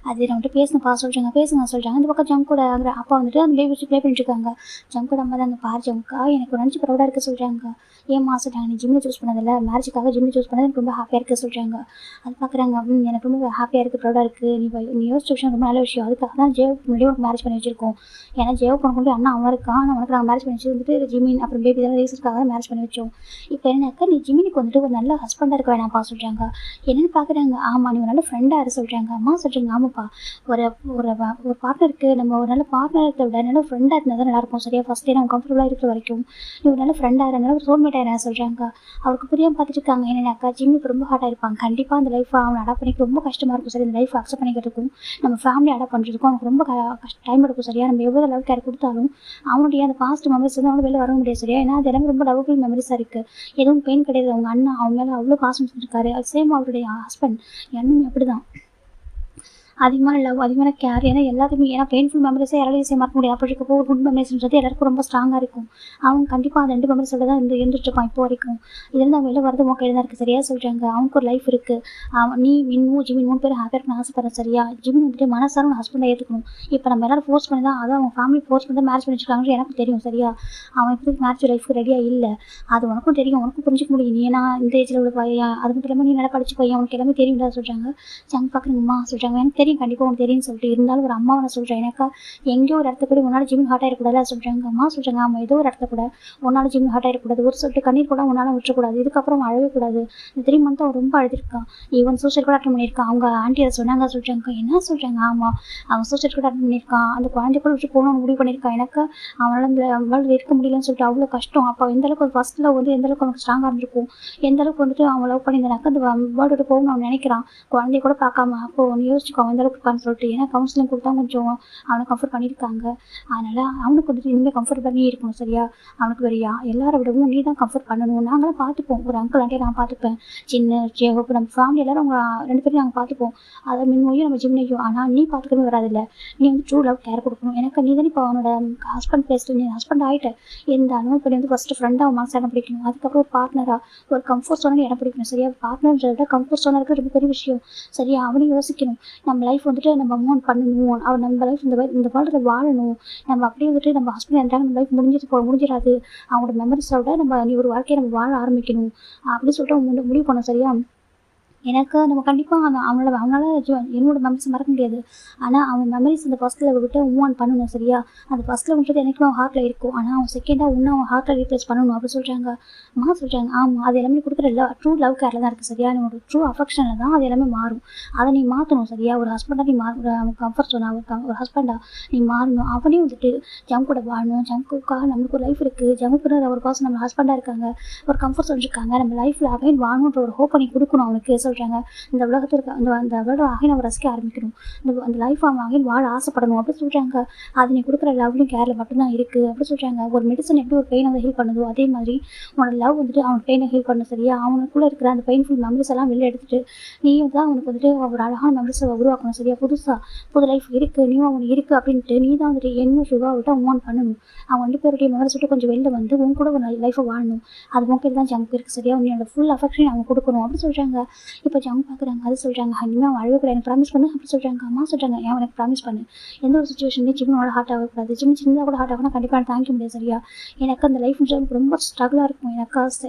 அது நான் வந்துட்டு பேசணும்ப்பா சொல்கிறாங்க. பேசுங்க சொல்கிறாங்க. இந்த பக்கம் ஜங்கோட அப்பா வந்துட்டு அந்த பேபி வச்சு ப்ளே பண்ணிட்டு இருக்காங்க. ஜங்கோட அம்மா தான் அந்த பார் ஜங்கா எனக்கு நினச்சி ப்ரௌடாக இருக்குது சொல்கிறாங்க. ஏம்மா சொல்கிறாங்க. நீ ஜிம்மில் சூஸ் பண்ணதில்ல மேரேஜுக்காக ஜிம்மில் சூஸ் பண்ணது எனக்கு ரொம்ப ஹாப்பியாக இருக்குது சொல்கிறாங்க. அது பார்க்குறாங்க. எனக்கு ரொம்ப ஹாப்பியாக இருக்குது ப்ரௌடாக இருக்குது. நீ யோசிச்ச விஷயம் ரொம்ப நல்ல விஷயம். அதுக்காக தான் ஜேவ் முன்னாடி உனக்கு மேரேஜ் பண்ணி வச்சிருக்கோம். ஏன்னா ஜேவ் பண்ண கொண்டு அண்ணா அவன் இருக்கான். ஆனால் உனக்கு நாங்கள் மேரேஜ் பண்ணி வச்சு வந்துட்டு ஜிமின் அப்புறம் பேபி இதெல்லாம் ரீசனுக்காக தான் மேரேஜ் பண்ணி வச்சோம். இப்போ என்னக்கா நீ ஜிமினுக்கு வந்துட்டு ஒரு நல்ல ஹஸ்பண்டாக இருக்க வேணாம்ப்பா சொல்கிறாங்க. என்னென்னு பார்க்குறாங்க. ஆமாம் நீ ஒரு நல்ல ஃப்ரெண்டாக இரு சொல்கிறாங்க. அம்மா சொல்கிறீங்க. ஆமாப்பா ஒரு ஒரு ஒரு பார்ட்னருக்கு நம்ம ஒரு நல்ல பார்ட்னரை விட நல்ல ஃப்ரெண்டாக இருந்தால் தான் நல்லாயிருக்கும் சரியா. ஃபஸ்ட்டே நம்ம கம்ஃபர்டபுளாக இருக்கிற வரைக்கும் நீ ஒரு நல்ல ஃப்ரெண்டாக இருந்தால் ஒரு சோல்மேட்டாக என்ன சொல்கிறாங்க. அவருக்கு புரியாமல் பார்த்துட்டு இருக்காங்க. என்னென்னாக்கா ஜிம்முக்கு ரொம்ப ஹார்ட்டாக இருப்பாங்க. கண்டிப்பாக அந்த லைஃப்பை அவனை அடாப்ட் பண்ணிக்க ரொம்ப கஷ்டமாக இருக்கும் சரி. இந்த லைஃப் அக்செப்ட் பண்ணிக்கிறதுக்கும் நம்ம ஃபேமிலி அடாப்ட் பண்ணுறதுக்கும் அவனுக்கு ரொம்ப டைம் எடுக்கும் சரியா. நம்ம எவ்வளோ லவ் கேர் கொடுத்தாலும் அவனுடைய அந்த பாஸ்ட் மெமரிஸ் வந்து அவனை வெளில வர முடியாது சரியா. ஏன்னா அது எல்லாமே ரொம்ப லவ்வபிள் மெமரிஸாக இருக்குது. எதுவும் பெயின் கிடையாது. அவங்க அண்ணா அவங்க மேலே அவ்வளோ பாசம் செஞ்சுருக்காரு. அது சேம் அவருடைய ஹஸ்பண்ட் என்னும் அப்படி தான் அதிகமான லவ் அதிகமான கேர். ஏன்னா எல்லாருமே ஏன்னா பெயின்ஃபுல் மெமரிஸே யாராலையும் ஈஸியாக மறக்க முடியாது. அப்படி இருக்கப்போ ஒரு குட் மெமரிஸ்ன்றது எல்லாருக்கும் ரொம்ப ஸ்ட்ராங்காக இருக்கும். அவங்க கண்டிப்பாக அந்த 2 மெமரிஸோட தான் இருந்துட்டுருப்பான் இப்போ வரைக்கும். இதுலேருந்து அவன் வெளில வரது உன் கையில் தான் இருக்குது சரியா சொல்கிறாங்க. அவனுக்கு ஒரு லைஃப் இருக்குது. நீ மின்னும் ஜிமின் 3 பேரும் ஹாப்பியாக இருக்கணும்னு ஆசைப்படுறேன் சரியா. ஜிமின் வந்துட்டு மனசார உன் ஹஸ்பண்டை ஏற்றுக்கணும். இப்போ நம்ம எல்லாரும் ஃபோர்ஸ் பண்ணி தான் அதான் அவங்க ஃபேமிலி ஃபோர்ஸ் பண்ணி தான் மேரேஜ் பண்ணி வச்சுருக்காங்கன்னு எனக்கு தெரியும் சரியா. அவன் எப்படி மேரேஜ் லைஃப்க்கு ரெடியாக இல்லை அது உனக்கும் தெரியும். உனக்கும் புரிஞ்சிக்க முடியும். நீ ஏன்னா இந்த ஏஜில் உள்ள பையன் அது மட்டும் இல்லாமல் நீ நல்லா படிச்சு பையன் உனக்கு எல்லாமே தெரியும்டா சொல்கிறாங்க. ஜங் பார்க்குறீங்கம்மா சொல்கிறாங்க. எனக்கு தெரியும் கண்டிப்பாக உனக்கு தெரியும் சொல்லிட்டு இருந்தாலும் ஒரு அம்மாவை நான் சொல்கிறேன். எனக்கா எங்கேயோ ஒரு இடத்துல கூட உன்னால் ஜிம் ஹார்ட் ஆகிடக்கூடாது சொல்கிறாங்க. அம்மா சொல்கிறாங்க. ஆமாம் ஏதோ ஒரு இடத்துல கூட உன்னால் ஜிம் ஹார்ட் ஆகிடக்கூடாது ஒரு சொல்லிட்டு கண்ணீர் கூட உன்னால் விட்டுறக்கூடாது. இதுக்கப்புறம் அழவே கூடாது. இந்த 3 month அவன் ரொம்ப அழுதுருக்கான். ஈவன் சூசைட் கூட அட்டன் பண்ணியிருக்கான். அவங்க ஆண்டி அதை சொன்னாங்க சொல்கிறாங்க. என்ன சொல்கிறாங்க. ஆமாம் அவன் சூசைட் கூட அட்டன் பண்ணியிருக்கான். அந்த குழந்தை கூட விட்டு போகணும்னு முடிவு பண்ணியிருக்கான். எனக்கு அவனால் அந்த வேர்ல்டு இருக்க முடியலன்னு சொல்லிட்டு அவ்வளோ கஷ்டம். அப்போ எந்தளவுக்கு ஒரு ஃபர்ஸ்ட் லவ் வந்து எந்தளவுக்கு அவனுக்கு ஸ்ட்ராங்காக இருந்திருக்கும். எந்தளவுக்கு வந்துட்டு அவன் லவ் பண்ணியிருந்தானாக்கா அந்த வேர்ல்டு விட்டு போகணும்னு அவன் நினைக்கிறான். குழந்தைய கூட பார்க்காம அப்போ ஒன்று யோசிச்சுக்கோ அவன் எந்தளவுக்கு இருக்கான்னு சொல்லிட்டு. ஏன்னா கவுன்சிலிங் கொடுத்தா கொஞ்சம் அவனை கம்ஃபர்ட் பண்ணியிருக்காங்க. அதனால் அவனுக்கு வந்துட்டு இனிமேல் கம்ஃபர்ட் பண்ணி இருக்கணும் சரியா. அவனுக்கு வேறையா எல்லாரை விடவும் நீ தான் கம்ஃபர்ட் பண்ணணும். நாங்களாம் பார்த்துப்போம். ஒரு அங்கிள் ஆண்டியை நான் பார்த்துப்பேன். சின்ன இப்போ நம்ம ஃபேமிலி எல்லோரும் அவங்க 2 பேரும் நாங்கள் பார்த்துப்போம். அதை மின்மொழியும் நம்ம ஜிம்னையும். ஆனால் நீ பார்த்துக்கணும் வராதில்ல. நீ வந்து ட்ரூ லவ் கேர் கொடுக்கணும். எனக்கு நீ தானே இப்போ அவனோட ஹஸ்பண்ட் பேசிட்டு நீ ஹஸ்பண்ட் ஆகிட்ட இருந்தாலும் இப்போ நீ வந்து ஃபஸ்ட்டு ஃப்ரெண்டாக அவன் மனசு இடம் பிடிக்கணும். அதுக்கப்புறம் ஒரு பார்ட்னராக ஒரு கம்ஃபர்ட் ஜோனாக இடம் பிடிக்கணும் சரியா. பார்ட்னர்ன்றத விட கம்ஃபர்ட் ஜோனாக இருக்கிறது ரொம்ப பெரிய விஷயம் சரியா. அவனையும் யோசிக்கணும். நம்ம லைஃப் வந்துட்டு நம்ம மூவ் பண்ணணும். அவன் நம்ம லைஃப் இந்த வேர்ல்டில் வாழணும். நம்ம அப்படியே வந்துட்டு நம்ம ஹஸ்பண்ட் இருந்தாங்க நம்ம லைஃப் முடிஞ்சிடாது. அவங்களோட மெமரிஸோட நம்ம நீ ஒரு வாழ்க்கையை நம்ம வாழ ஆரம்பிக்கணும் அப்படின்னு சொல்லிட்டு அவங்க முடிவு பண்ணோம் சரியா. எனக்கு நம்ம கண்டிப்பாக அவனால் என்னோட மெமரிஸை மறக்க முடியாது. ஆனால் அவன் மெமரிஸ் அந்த ஃபர்ஸ்ட் லவ் விட்டு மூவ் ஆன் பண்ணணும் சரியா. அந்த ஃபர்ஸ்ட் லவ்ன்றது எனக்கும் அவன் ஹார்ட்டில் இருக்கும். ஆனால் அவன் செகண்டாக ஒன்று அவன் ஹார்ட்டில் ரீப்ளேஸ் பண்ணணும் அப்படி சொல்கிறாங்க. அம்மா சொல்கிறாங்க. ஆமாம் அது எல்லாமே கொடுக்குற ட்ரூ லவ் கேரில் தான் இருக்குது சரியா. நம்மளோட ட்ரூ அஃபெக்ஷனில் தான் அது எல்லாமே மாறும். அதை நீ மாற்றணும் சரியா. ஒரு ஹஸ்பண்டாக நீ ஒரு கம்ஃபர்ட் சொன்னா ஒரு ஹஸ்பண்டாக நீ மாறணும். அவனையும் வந்துட்டு ஜங்கு கூட வாழணும். ஜங்குக்காக நம்மளுக்கு ஒரு லைஃப் இருக்குது. ஜங்குக்குன்னு ஒரு பர்சன் நம்ம ஹஸ்பண்டாக இருக்காங்க. ஒரு கம்ஃபர்ட் சொல்லியிருக்காங்க. நம்ம லைஃப்பில் அகைன் வாழணுன்ற ஒரு ஹோப்பை நீ கொடுக்கணும் அவனுக்கு சொல்கிறாங்க. இந்த உலகத்தில் இருக்க அந்த வேர்ல்டு அகைன் அவன் ரசிக்க ஆரம்பிக்கணும். அந்த லைஃப் அவன் அகைன் வாழ ஆசைப்படணும் அப்படி சொல்கிறாங்க. அது நீ கொடுக்குற லவ்லையும் கேரில் மட்டும்தான் இருக்குது அப்படி சொல்கிறாங்க. ஒரு மெடிசன் எப்படி ஒரு பெயினை வந்து ஹீல் பண்ணுதோ அதே மாதிரி உன்னோட லவ் வந்துட்டு அவன் பெயினை ஹீல் பண்ணணும். சரியா? அவனுக்குள்ளே இருக்கிற அந்த பெயின்ஃபுல் மெமரிஸ் எல்லாம் வெளில எடுத்துட்டு நீயும் தான் அவனுக்கு வந்துட்டு ஒரு அழகான மெமரிஸை உருவாக்கணும். சரியா? புது லைஃப் இருக்குது, நீயும் அவனுக்கு இருக்குது அப்படின்ட்டு நீ தான் வந்துட்டு என்ன சுகாவை விட்டு மூவ் ஆன் பண்ணணும். அவன் 2 பேருடைய மெமரிஸ் விட்டு கொஞ்சம் வெளில வந்து உன் கூட ஒரு லைஃபை வாழணும். அது உன்கிட்ட தான் ஜங்க் இருக்குது. சரியா? உன்னோட ஃபுல் அஃபெக்ஷன் அவங்க கொடுக்கணும் அப்படி சொல்கிறாங்க. இப்போ ஜங்க் பார்க்குறாங்க. அது சொல்கிறாங்க, இனிமேல் அவன் அழவே கூட எனக்கு ப்ராமிஸ் பண்ணு அப்படி சொல்கிறாங்க. அம்மா சொல்கிறாங்க, ஏன் எனக்கு ப்ராமிஸ் பண்ணு, எந்த ஒரு சுச்சுவேஷன்லேயும் ஜிம்னோட ஹார்ட் ஆகக்கூடாது. சின்னதாக கூட ஹார்ட் ஆகணும் கண்டிப்பாக தாங்கிக்க முடியாது. சரியா? எனக்கு அந்த லைஃப் எனக்கு ரொம்ப ஸ்ட்ரகிளாக இருக்கும். எனக்கு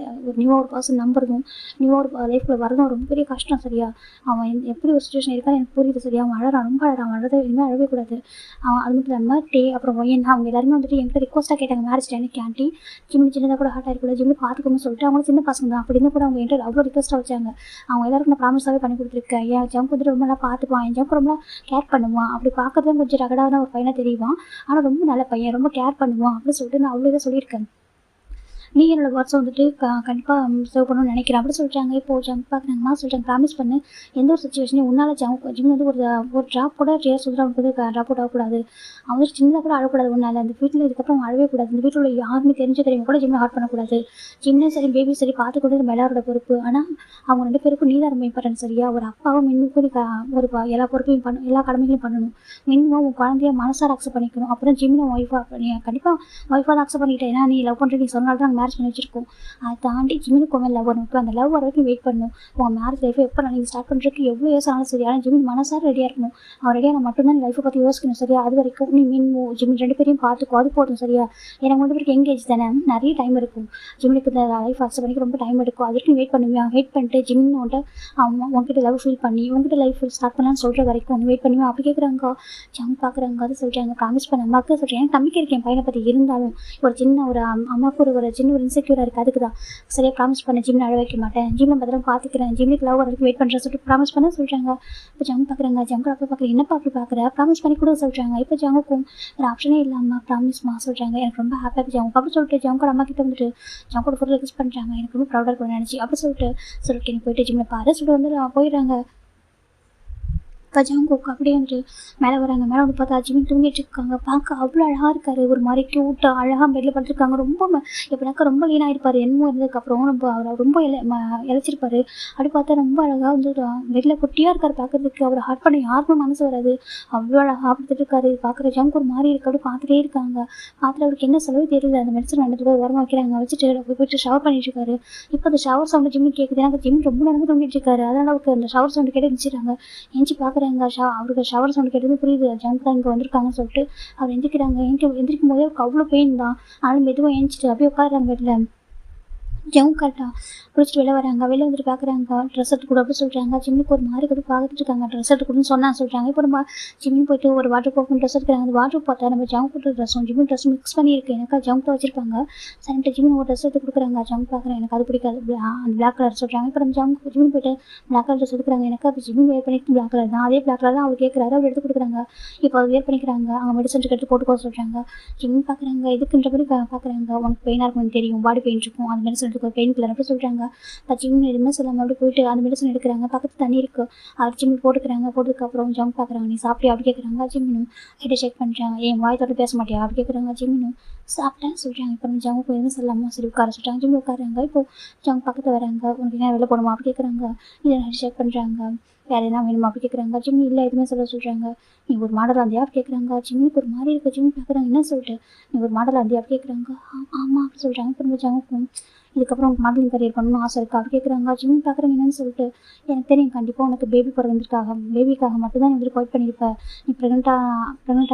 ஒரு நியூவாக ஒரு பர்சன் நம்புறதும் நியூவாக ஒரு லைஃப்பில் வரதும் ரொம்ப பெரிய கஷ்டம். சரியா? அவன் எப்படி ஒரு சுச்சுவேஷன் இருக்கான்னு எனக்கு புரியுது. சரியா? அவன் அழறான், ரொம்ப அழறான். அவன் அழறதை இனிமேல் அழவே கூடாது. அவன் அது மட்டும் இல்லாமல் அப்புறம் ஒயன் அவங்க எல்லாருமே வந்துட்டு என்கிட்ட ரிக்வஸ்ட்டாக கேட்டாங்க மேரேஜ் டைமுக்கு ஆண்டி சின்னதாக கூட ஹார்ட் ஆகிருக்கூடாது, ஜிம்மி பார்த்துக்கணும்னு சொல்லிட்டு அவங்க சின்ன பசங்க தான் அப்படின்னு கூட அவங்க என்கிட்ட அவ்வளோ ரிக்வஸ்ட்டாக வச்சாங்க. அவங்க எல்லாருக்கும் நான் ப்ராமிஸாகவே பண்ணி கொடுத்துருக்கேன். என் ஜம்ப் வந்துட்டு ரொம்ப நல்லா பார்த்துப்பான், என் ஜம்ப் ரொம்ப கேர் பண்ணுவான். அப்படி பார்க்கறதும் கொஞ்சம் ரகடான ஒரு பையனாக தெரியுவான், ஆனால் ரொம்ப நல்ல பையன், ரொம்ப கேர் பண்ணுவான் அப்படின்னு சொல்லிட்டு நான் அவ்வளோ இதை சொல்லியிருக்கேன். நீ என்னோட வேர்ட்ஸை வந்துட்டு கண்டிப்பாக சேவ் பண்ணணும்னு நினைக்கிறேன் அப்படி சொல்லிட்டாங்க. இப்போ ஜம்ப் பார்க்குறாங்கம்மா சொல்லிட்டாங்க, ப்ராமிஸ் பண்ணு எந்த ஒரு சுச்சுவேஷனையும் உன்னால் ஜிம் வந்து ஒரு ட்ராப் கூட டேஸ் வந்து அவனுக்கு வந்து ட்ராப் அவுட் ஆகக்கூடாது. அவன் வந்து சின்னதாக கூட அழக்கூடாது. உன்னால் அந்த வீட்டில் இதுக்கப்புறம் அழவே கூடாது. இந்த வீட்டில் உள்ள யாருமே தெரியும் கூட ஜிம்மில் ஹார்ட் பண்ணக்கூடாது. ஜிம்லேயும் சரி பேபி சரி பார்த்துக்கூட நம்ம எல்லாரோட பொறுப்பு. ஆனால் அவங்க 2 பேருக்கும் நீ தான் ரொம்ப இம்பார்ட்டன்ட். சரியா? ஒரு அப்பாவும் மின்னுக்கும் ஒரு எல்லா பொறுப்பையும் எல்லா கடமைகளையும் பண்ணணும். மின்னும் உன் குழந்தைய மனசார அக்செப்ட் பண்ணிக்கணும். அப்புறம் ஜிம்மில் ஒய்ஃபாக நீ கண்டிப்பாக ஒய்ஃபாக தான் அக்செப்ட் பண்ணிக்கிட்டேன். ஏன்னா நீ லவ் பண்ணுற நீ சொன்னால்தான் நாங்கள் மேரேஜ் பண்ணி வச்சிருக்கோம். அதை தாண்டி ஜிம்மினுக்கு உங்கள் லவ் வரணும். இப்போ அந்த லவ் வர வரைக்கும் வெயிட் பண்ணணும். உங்கள் மேரேஜ் லைஃபை எப்போ நீங்கள் ஸ்டார்ட் பண்ணுறதுக்கு எவ்வளோ இயர்ஸ் ஆனாலும் சரி, ஆனால் ஜிம்மின் மனசார ரெடியாக இருக்கணும். அவன் ரெடியாக நான் மட்டும்தான் நீ லைஃப்பை பற்றி யோசிக்கணும். சரியா? அது வரைக்கும் நீ ஜிம்மின் 2 பேரையும் பார்த்துக்கோ, அது போதும். சரியா? எனக்கு 2 பேருக்கு எங்கேஜ் தானே, நிறைய டைம் இருக்கும். ஜிம்மினுக்கு இந்த லைஃப் அக்செப்ட் பண்ணிக்க ரொம்ப டைம் எடுக்கும். அது வரைக்கும் வெயிட் பண்ணுவேன். வெயிட் பண்ணிட்டு ஜிம்மின் அவன் உங்ககிட்ட லவ் ஃபீல் பண்ணி உங்ககிட்ட லைஃப் ஸ்டார்ட் பண்ணலான்னு சொல்கிற வரைக்கும் நீ வெயிட் பண்ணுவேன். அப்படி கேட்குறாங்க. ஜம் பார்க்குறாங்க. அது சொல்கிறாங்க, ப்ராமிஸ் பண்ண அம்மாவுக்கு சொல்கிறேன். எனக்கு நம்பிக்கை இருக்கேன் பையனை பற்றி. இருந்தாலும் ஒரு சின்ன ஒரு அம்மாவுக்கு ஒரு சின்ன ஒரு இன்செக்யூராக இருக்குது. அதுக்கு தான் சரியாக ப்ராமிஸ் பண்ண ஜிம்மில் அழ வைக்க மாட்டேன், ஜிம்மில் பத்திரம் பார்த்துக்கிறேன், ஜிம்மிக்கு லவ் வரைக்கும் வெயிட் பண்ணுறேன் சொல்லிட்டு ப்ராமிஸ் பண்ண சொல்கிறாங்க. இப்போ ஜம் பார்க்குறாங்க. ஜம்க்கு அப்போ பார்க்குறேன், என்னப்பா அப்படி பார்க்குற, ப்ராமிஸ் பண்ணி கூட சொல்கிறாங்க. இப்போ ஜங்குக்கும் ஒரு ஆப்ஷனே இல்லாமல் ப்ராமிஸ்மா சொல்கிறாங்க. எனக்கு ரொம்ப ஹாப்பியாக ஜங்கு அப்படி சொல்லிட்டு ஜங்கோட அம்மா கிட்ட வந்துட்டு ஜங்கோட ஃபுல் ரிக்வெஸ்ட் பண்ணுறாங்க. எனக்கு ரொம்ப ப்ரௌடாக இருக்கும்னு நினச்சி அப்படி சொல்லிட்டு நீ போயிட்டு ஜிம்மில் பாரு சொல்லிட்டு வந்து போயிடுறாங்க. இப்போ ஜங்குக்கு அப்படியே வந்துட்டு மேலே வராங்க. மேலே வந்து பார்த்தா ஜிம்மி தூங்கிட்டு இருக்காங்க. பார்க்க அவ்வளோ அழகாக இருக்காரு. ஒரு மாதிரி க்யூட்டாக அழகாக பெட்டில் படுத்துருக்காங்க. ரொம்ப எப்படினாக்கா ரொம்ப லீனாக இருப்பார். என்னமோ இருந்ததுக்கப்புறம் அவர் ரொம்ப இழைச்சிருப்பாரு. அப்படி பார்த்தா ரொம்ப அழகாக வந்து பெட்டில் குட்டியாக இருக்கார் பார்க்குறதுக்கு. அவர் ஹார்ட் பண்ண யாருக்கும் மனசு வராது. அவ்வளோ அழகாக படுத்துட்டு இருக்காரு. பார்க்குற ஜங்கு ஒரு மாதிரி இருக்கு. அப்படி பார்த்துட்டே இருக்காங்க. பார்த்துட்டு அவருக்கு என்ன சொல்லவே தெரியல. அந்த மெடிசன் ரெண்டு ஓரமாக வைக்கிறாங்க. வச்சுட்டு போயிட்டு ஷவர் பண்ணிட்டு இருக்காரு. இப்போ அந்த ஷவர் சவுண்டு ஜிம்மி கேட்குது. எனக்கு ஜிம்மி ரொம்ப நேரமாக தூங்கிட்டு இருக்காரு. அதனால் அவருக்கு அந்த ஷவர் சவுண்டு கேட்டு எந்திரிச்சிடுறாங்க. எஞ்சி பார்க்குறாங்க. அவருக்கு ஷவர் சவுண்ட் கேட்டது புரியுது, ஜங்க் தான் இங்கே வந்திருக்காங்கன்னு சொல்லிட்டு அவர் எந்திரிக்கிறாங்க. எந்திரிக்கும் போதே அவருக்கு அவ்வளோ பெயின் தான். அதனால மெதுவாக ஏஞ்சிட்டு அப்படியே உட்காடுறாங்க வீட்டில். ஜங்க் கரெக்டாக குளிச்சுட்டு வெளில வராங்க. வெளில வந்துட்டு பார்க்குறாங்க. ட்ரெஸ் எடுத்து கூட அப்படி சொல்கிறாங்க. ஜிம்மிக்கு ஒரு மாதிரி கூட பார்த்துட்டு இருக்காங்க. ட்ரெஸ் எடுத்து கொடுன்னு சொன்னான்னு சொல்கிறாங்க. இப்போ நம்ம ஜிம்மி போயிட்டு ஒரு வாட்டர் ப்ரூஃப் ட்ரெஸ் எடுக்கிறாங்க. அந்த வாட்டர் பார்த்தா நம்ம ஜங்க் போட்டு ட்ரெஸ்ஸும் ஜிம்மி ட்ரெஸ் மிக்ஸ் பண்ணியிருக்கு. எனக்கு ஜங்க் தான் வச்சிருப்பாங்க. சரின்ட்டு ஜிம்மி ஒரு ட்ரெஸ் எடுத்து கொடுக்குறாங்க. ஜங்க் பார்க்குறேன், எனக்கு அது பிடிக்காது, அந்த பிளாக் கலர் சொல்கிறாங்க. இப்போ நம்ம ஜங்க் ஜிம்மி போயிட்டு பிளாக் கலர் ட்ரெஸ் எடுக்கிறாங்க. எனக்கு அப்போ ஜிம்மி வேர் பண்ணிட்டு பிளாக் கலர் தான், அதே பிளாக் கலர் தான் அவர் கேட்குறாரு. அவர் எடுத்து கொடுக்குறாங்க. இப்போ அவர் வேர் பண்ணிக்கிறாங்க. அவங்க மெடிசன் எடுத்து போட்டுக்கோ சொல்கிறாங்க. ஜிம்மி பார்க்குறாங்க. இதுக்குன்ற மாதிரி பார்க்குறாங்க. உனக்கு பெயினாக இருக்கும்னு தெரியும், பாடி பெயின் இருக்கும், அந்த மெடிசன் எடுத்துக்கோ, பெயின் கில்லர் அப்படி சொல்கிறாங்க. ஜிம்மி எதுவுமே சொல்லாமல் அப்படி போயிட்டு அந்த மெடிசன் எடுக்கிறாங்க. பக்கத்து தண்ணி இருக்குது, அவர் ஜிம்மி போட்டுக்கிறாங்க. போட்டதுக்கப்புறம் ஜங்க் பார்க்குறாங்க. நீ சாப்பிட்டியா அப்படி கேட்குறாங்க. ஜிம்மினும் கிட்ட செக் பண்ணுறாங்க. ஏன் வாய் தொட்டு பேச மாட்டியா அப்படி கேட்குறாங்க. ஜிம்மினும் சாப்பிட்டேன்னு சொல்கிறாங்க. இப்போ நம்ம ஜங்கு எதுவும் சொல்லாமல் சரி உட்கார சொல்கிறாங்க. ஜிம்மி உட்காராங்க. இப்போ ஜங்க் பக்கத்தில் வராங்க. உனக்கு என்ன வெளில போகணுமா அப்படி கேட்குறாங்க. இதை செக் பண்ணுறாங்க. வேறு எதுனா வேணுமா அப்படி கேட்குறாங்க. ஜிம்மி இல்லை எதுவுமே சொல்கிறாங்க. நீ ஒரு மாடலாக இருந்தியா அப்படி கேட்குறாங்க. ஜிம்மிக்கு ஒரு மாதிரி இருக்குது. ஜிம்மி பார்க்குறாங்க. என்ன சொல்லிட்டு நீ ஒரு மாடலாக இருந்தியா அப்படி கேட்குறாங்க. ஆமாம் அப்படி சொல்கிறாங்க. இப்போ நம்ம ஜங்குக்கும் இதுக்கப்புறம் உனக்கு மாடலிங் கரியர் பண்ணணும்னு ஆசை இருக்கா அப்படி கேட்குறாங்க. ஜிம்மி பார்க்குறாங்க. என்னன்னு சொல்லிட்டு எனக்கு தெரியும், கண்டிப்பாக உனக்கு பேபி பிறந்திருக்காக, பேபிக்காக மட்டும்தான் நீ வந்து குவைட் பண்ணியிருப்பேன், நீ ப்ரெக்னென்ட்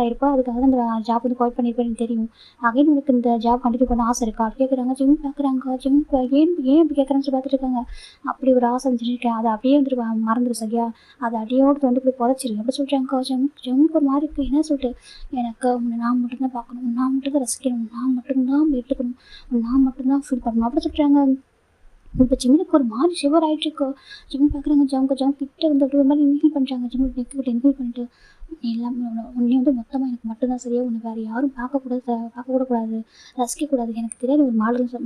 ஆகிருப்பா, அதுக்காக தான் இந்த ஜாப் வந்து குவைட் பண்ணியிருப்பேன்னு தெரியும். அகைன் உனக்கு இந்த ஜாப் கண்டினியூ பண்ண ஆசை இருக்கா அப்படி கேட்குறாங்க. ஜிம்மி பார்க்குறாங்க. ஜிம்மி ஏன் இப்படி கேட்குறேன்னு சொல்லி பார்த்துட்டு இருக்காங்க. அப்படி ஒரு ஆசை இருந்துருக்கேன், அதை அப்படியே வந்துட்டு மறந்துடு சரியா, அதை அடியோடு வந்து போய் புதைச்சிரு அப்படி சொல்கிறாங்க. ஜிம்மிக்கு ஒரு மாதிரி இருக்குது. என்ன சொல்லிட்டு எனக்கு உன்னை நான் மட்டும்தான் பார்க்கணும், நான் மட்டும்தான் ரசிக்கணும், நான் மட்டும்தான் எடுத்துக்கணும், நான் மட்டும்தான் ஃபீல் பண்ணணும் அப்படி சொல்கிறாங்க. இப்போ ஜிம்மினுக்கு ஒரு மாதிரி ஷிவர் ஆகிட்டுருக்கு. ஜிம்மி பார்க்குறாங்க. ஜங்க் கிட்ட வந்து அப்படி ஒரு மாதிரி இன்ஹீல் பண்ணுறாங்க. ஜிம்மி நெக்கிட்ட இன்ஹீல் பண்ணிட்டு நீ எல்லாமே உன்னை வந்து மொத்தமாக எனக்கு மட்டும்தான் சரியா, உன்னை வேறு யாரும் பார்க்கக்கூட கூடாது, ரசிக்கக்கூடாது. எனக்கு தெரியாது ஒரு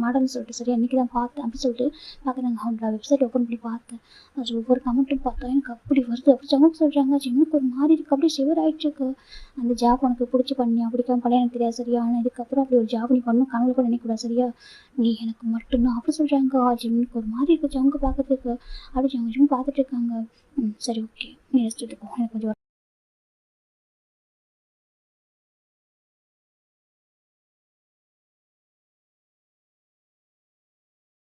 மாடல்னு சொல்லிட்டு சரியா இன்றைக்கி தான் பார்த்தேன் அப்படி சொல்லிட்டு பார்க்குறாங்க. அவங்களோட வெப்சைட் ஓப்பன் பண்ணி பார்த்தேன். அது ஒவ்வொரு கமெண்ட்டும் பார்த்தா எனக்கு அப்படி வருது. அப்படி சமூகம் சொல்கிறாங்க, ஜிம்முக்கு ஒரு மாதிரி இருக்குது, அப்படியே சிவர் ஆகிட்டுருக்கு. அந்த ஜாப் உனக்கு பிடிச்சி பண்ணியா பிடிக்காம பண்ணி எனக்கு தெரியாது சரியா, ஆனால் இதுக்கப்புறம் அப்படி ஒரு ஜாப் நீ பண்ணணும் கனவுல கூட நினைக்கக்கூடாது சரியா, நீ எனக்கு மட்டும்தான் அப்படி சொல்கிறாங்க. ஜிம்முக்கு ஒரு மாதிரி இருக்குது ஜவுங்க பார்க்கறதுக்கு. அப்படி ஜிம் பார்த்துட்டு இருக்காங்க. சரி ஓகே, நீ ரெஸ்ட் எடுத்துக்கோ, எனக்கு கொஞ்சம்